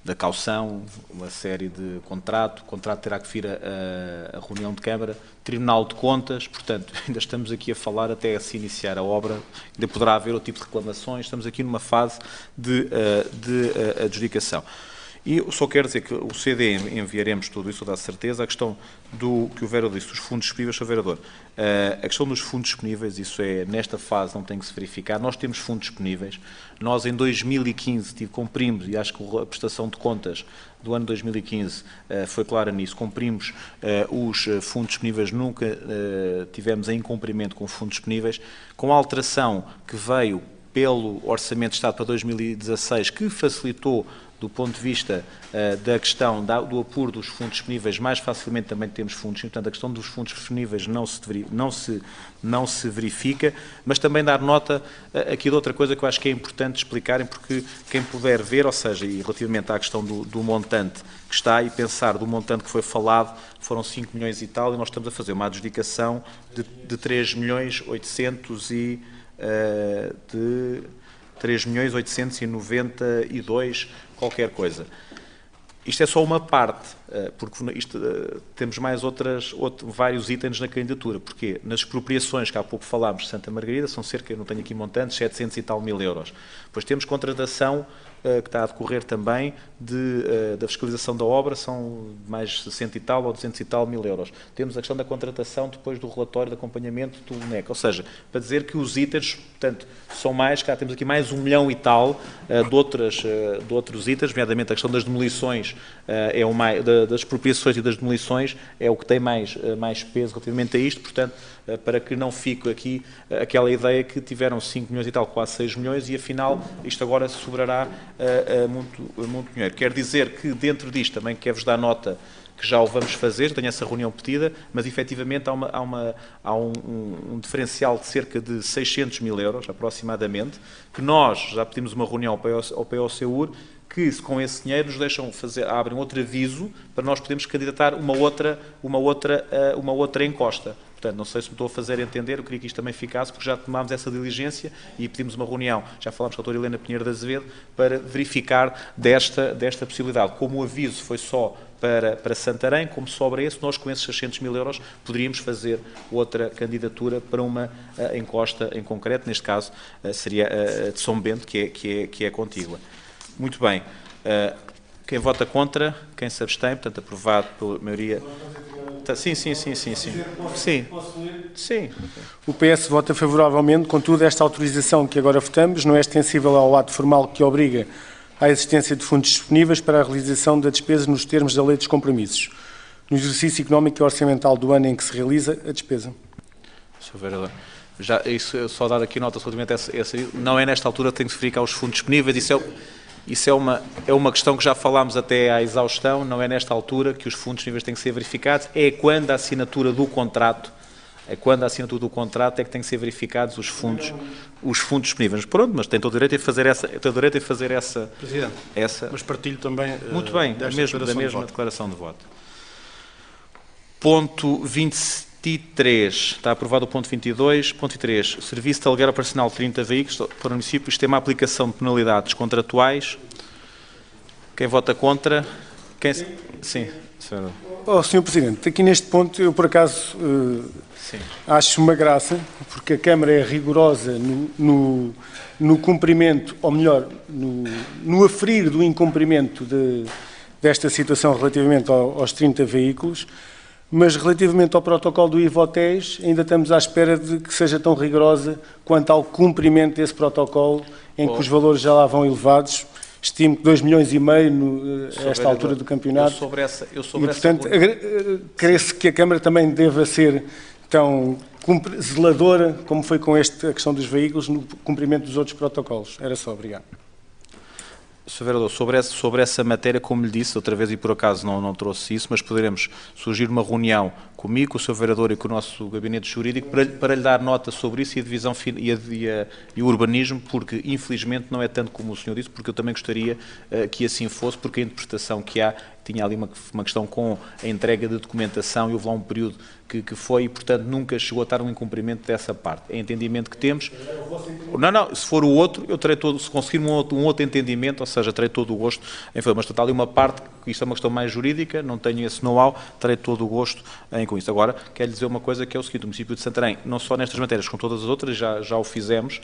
[SPEAKER 1] da caução, uma série de contrato. O contrato terá que vir a reunião de Câmara, Tribunal de Contas, portanto, ainda estamos aqui a falar até se iniciar a obra, ainda poderá haver outro tipo de reclamações, estamos aqui numa fase de adjudicação. E só quero dizer que o CD enviaremos tudo isso, dá certeza. A questão que o vereador disse, dos fundos disponíveis, Sr. Vereador, a questão dos fundos disponíveis, isso é, nesta fase não tem que se verificar. Nós temos fundos disponíveis. Nós, em 2015, cumprimos, e acho que a prestação de contas do ano 2015 foi clara nisso, cumprimos os fundos disponíveis, nunca tivemos em incumprimento com os fundos disponíveis. Com a alteração que veio pelo Orçamento de Estado para 2016, que facilitou, do ponto de vista da questão do apuro dos fundos disponíveis, mais facilmente também temos fundos, portanto a questão dos fundos disponíveis não se verifica, mas também dar nota aqui de outra coisa que eu acho que é importante explicarem, porque quem puder ver, ou seja, e relativamente à questão do montante que está e pensar do montante que foi falado, foram 5 milhões e tal, e nós estamos a fazer uma adjudicação de 3.892 qualquer coisa. Isto é só uma parte, porque temos mais vários itens na candidatura, porque nas expropriações que há pouco falámos de Santa Margarida, são cerca, não tenho aqui montantes, 700 e tal mil euros. Depois temos contratação que está a decorrer também da fiscalização da obra são mais 60 e tal ou 200 e tal mil euros. Temos a questão da contratação depois do relatório de acompanhamento do NEC, ou seja, para dizer que os itens, portanto, são mais, cá temos aqui mais 1 milhão e tal de outros itens, nomeadamente a questão das demolições, das expropriações e das demolições, é o que tem mais peso relativamente a isto, portanto, para que não fique aqui aquela ideia que tiveram 5 milhões e tal, quase 6 milhões, e afinal isto agora sobrará muito dinheiro. Quer dizer que dentro disto também quero-vos dar nota que já o vamos fazer, tenho essa reunião pedida, mas efetivamente há um diferencial de cerca de 600 mil euros, aproximadamente, que nós já pedimos uma reunião ao POCUR, que com esse dinheiro nos deixam abrem outro aviso para nós podermos candidatar uma outra encosta. Portanto, não sei se me estou a fazer entender, eu queria que isto também ficasse, porque já tomámos essa diligência e pedimos uma reunião, já falámos com a doutora Helena Pinheiro de Azevedo, para verificar desta possibilidade. Como o aviso foi só para Santarém, como sobra esse, nós com esses 600 mil euros poderíamos fazer outra candidatura para uma encosta em concreto, neste caso seria a de São Bento, que é contígua. Muito bem. Quem vota contra, quem se abstém, portanto aprovado pela maioria. Sim.
[SPEAKER 3] O PS vota favoravelmente, contudo, esta autorização que agora votamos não é extensível ao ato formal que obriga à existência de fundos disponíveis para a realização da despesa nos termos da Lei dos Compromissos, no exercício económico e orçamental do ano em que se realiza a despesa.
[SPEAKER 1] Já, isso, só dar aqui nota relativamente a essa, não é nesta altura que tem que se verificar os fundos disponíveis, isso é uma questão que já falámos até à exaustão, não é nesta altura que os fundos disponíveis têm que ser verificados, é quando a assinatura do contrato é que têm que ser verificados os fundos disponíveis. Pronto, mas tem todo o direito a fazer essa...
[SPEAKER 5] Presidente, mas partilho também
[SPEAKER 1] muito bem, da mesma declaração de voto. Ponto 23, está aprovado o ponto 22. Ponto 23, serviço de aluguer operacional de 30 veículos para o município, isto tem uma aplicação de penalidades contratuais. Quem vota contra? Sim, senhor.
[SPEAKER 3] Sr. Presidente, aqui neste ponto eu por acaso acho uma graça, porque a Câmara é rigorosa no cumprimento, ou melhor, no aferir do incumprimento desta situação relativamente aos 30 veículos, mas relativamente ao protocolo do IVOTES ainda estamos à espera de que seja tão rigorosa quanto ao cumprimento desse protocolo, em que os valores já lá vão elevados. Estimo que 2,5 milhões a esta altura do campeonato. Portanto, creio-se que a Câmara também deva ser tão zeladora como foi com a questão dos veículos no cumprimento dos outros protocolos. Era só, obrigado.
[SPEAKER 1] Sr. Vereador, sobre essa matéria, como lhe disse, outra vez e por acaso não trouxe isso, mas poderemos surgir uma reunião comigo, com o Sr. Vereador e com o nosso gabinete jurídico para lhe dar nota sobre isso e a divisão e o urbanismo, porque infelizmente não é tanto como o senhor disse, porque eu também gostaria que assim fosse, porque a interpretação que há tinha ali uma questão com a entrega de documentação e houve lá um período que foi e, portanto, nunca chegou a estar um incumprimento dessa parte. É entendimento que temos. Não, se for o outro, eu terei todo, se conseguir um outro entendimento, ou seja, terei todo o gosto em fazer, mas está ali uma parte, que isto é uma questão mais jurídica, não tenho esse know-how, terei todo o gosto em com isso. Agora, quero dizer uma coisa que é o seguinte, o município de Santarém, não só nestas matérias, como todas as outras, já o fizemos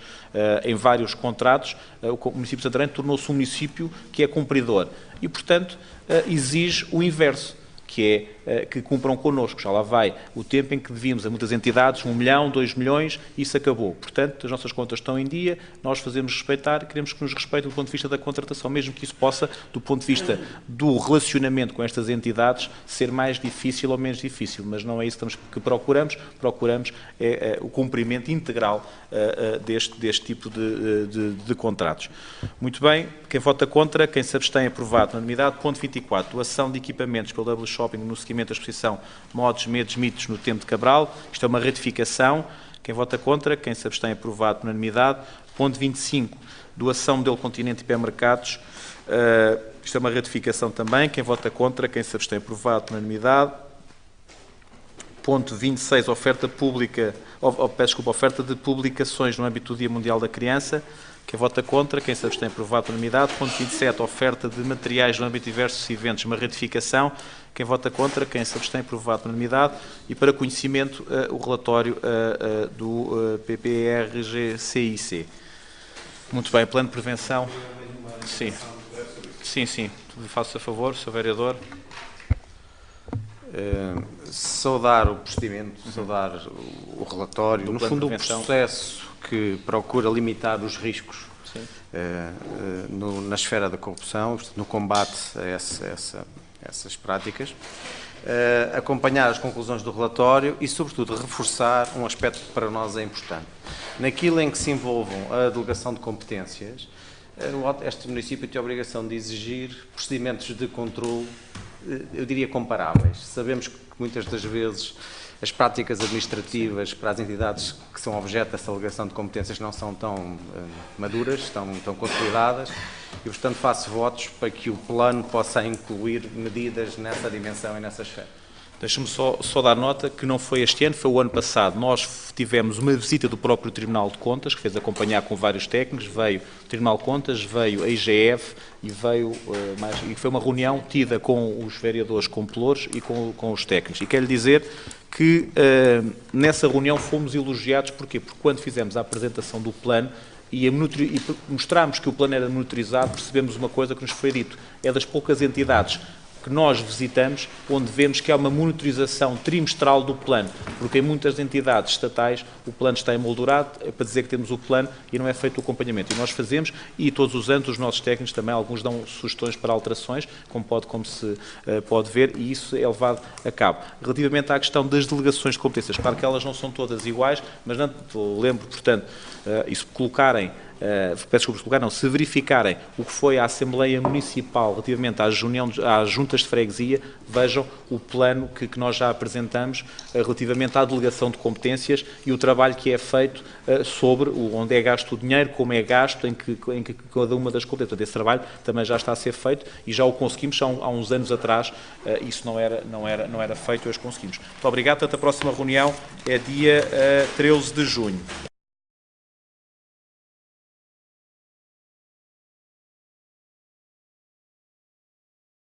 [SPEAKER 1] em vários contratos, o município de Santarém tornou-se um município que é cumpridor e, portanto, exige o inverso, que é que cumpram connosco. Já lá vai o tempo em que devíamos a muitas entidades, 1 milhão, 2 milhões, isso acabou. Portanto, as nossas contas estão em dia, nós fazemos respeitar, queremos que nos respeitem do ponto de vista da contratação, mesmo que isso possa, do ponto de vista do relacionamento com estas entidades, ser mais difícil ou menos difícil, mas não é isso que procuramos o cumprimento integral deste tipo de contratos. Muito bem, quem vota contra, quem se abstém, aprovado. Unanimidade. Ponto 24, doação de equipamentos pelo W Shopping no seguimento da exposição Modos, Medos, Mitos no Tempo de Cabral. Isto é uma ratificação. Quem vota contra, quem se abstém, aprovado. Unanimidade. Ponto 25, doação modelo Continente Hipermercados. Isto é uma ratificação também. Quem vota contra, quem se abstém, aprovado. Unanimidade. Ponto 26, oferta de publicações no âmbito do Dia Mundial da Criança. Quem vota contra, quem se abstém, aprovado por unanimidade. Ponto 27, oferta de materiais no âmbito de diversos eventos, uma ratificação. Quem vota contra, quem se abstém, aprovado por unanimidade. E para conhecimento, o relatório do PPRGCIC. Muito bem, plano de prevenção. Sim. Faça favor, Sr. Vereador.
[SPEAKER 10] Saudar o procedimento, saudar o relatório, no fundo o processo que procura limitar os riscos na esfera da corrupção, no combate a essas práticas, acompanhar as conclusões do relatório e, sobretudo, reforçar um aspecto que para nós é importante. Naquilo em que se envolvam a delegação de competências, este município tem a obrigação de exigir procedimentos de controle, eu diria, comparáveis. Sabemos que muitas das vezes as práticas administrativas para as entidades que são objeto dessa delegação de competências não são tão maduras, tão consolidadas, e, portanto, faço votos para que o plano possa incluir medidas nessa dimensão e nessa esfera.
[SPEAKER 1] Deixe-me só dar nota que não foi este ano, foi o ano passado. Nós tivemos uma visita do próprio Tribunal de Contas, que fez acompanhar com vários técnicos, veio o Tribunal de Contas, veio a IGF e foi uma reunião tida com os vereadores com pelouros e com os técnicos. E quero lhe dizer que nessa reunião fomos elogiados, porquê? Porque quando fizemos a apresentação do plano e mostramos que o plano era monitorizado, percebemos uma coisa que nos foi dito, é das poucas entidades que nós visitamos, onde vemos que há uma monitorização trimestral do plano, porque em muitas entidades estatais o plano está emoldurado, é para dizer que temos o plano e não é feito o acompanhamento. E nós fazemos, e todos os anos os nossos técnicos também, alguns dão sugestões para alterações, como se pode ver, e isso é levado a cabo. Relativamente à questão das delegações de competências, claro que elas não são todas iguais, mas não, lembro, portanto, se verificarem o que foi a Assembleia Municipal relativamente às juntas de freguesia, vejam o plano que nós já apresentamos relativamente à delegação de competências e o trabalho que é feito sobre onde é gasto o dinheiro, como é gasto, em que cada uma das competências. Portanto, esse trabalho também já está a ser feito e já o conseguimos há uns anos atrás, isso não era feito, hoje conseguimos. Muito obrigado. Portanto, a próxima reunião é dia 13 de junho.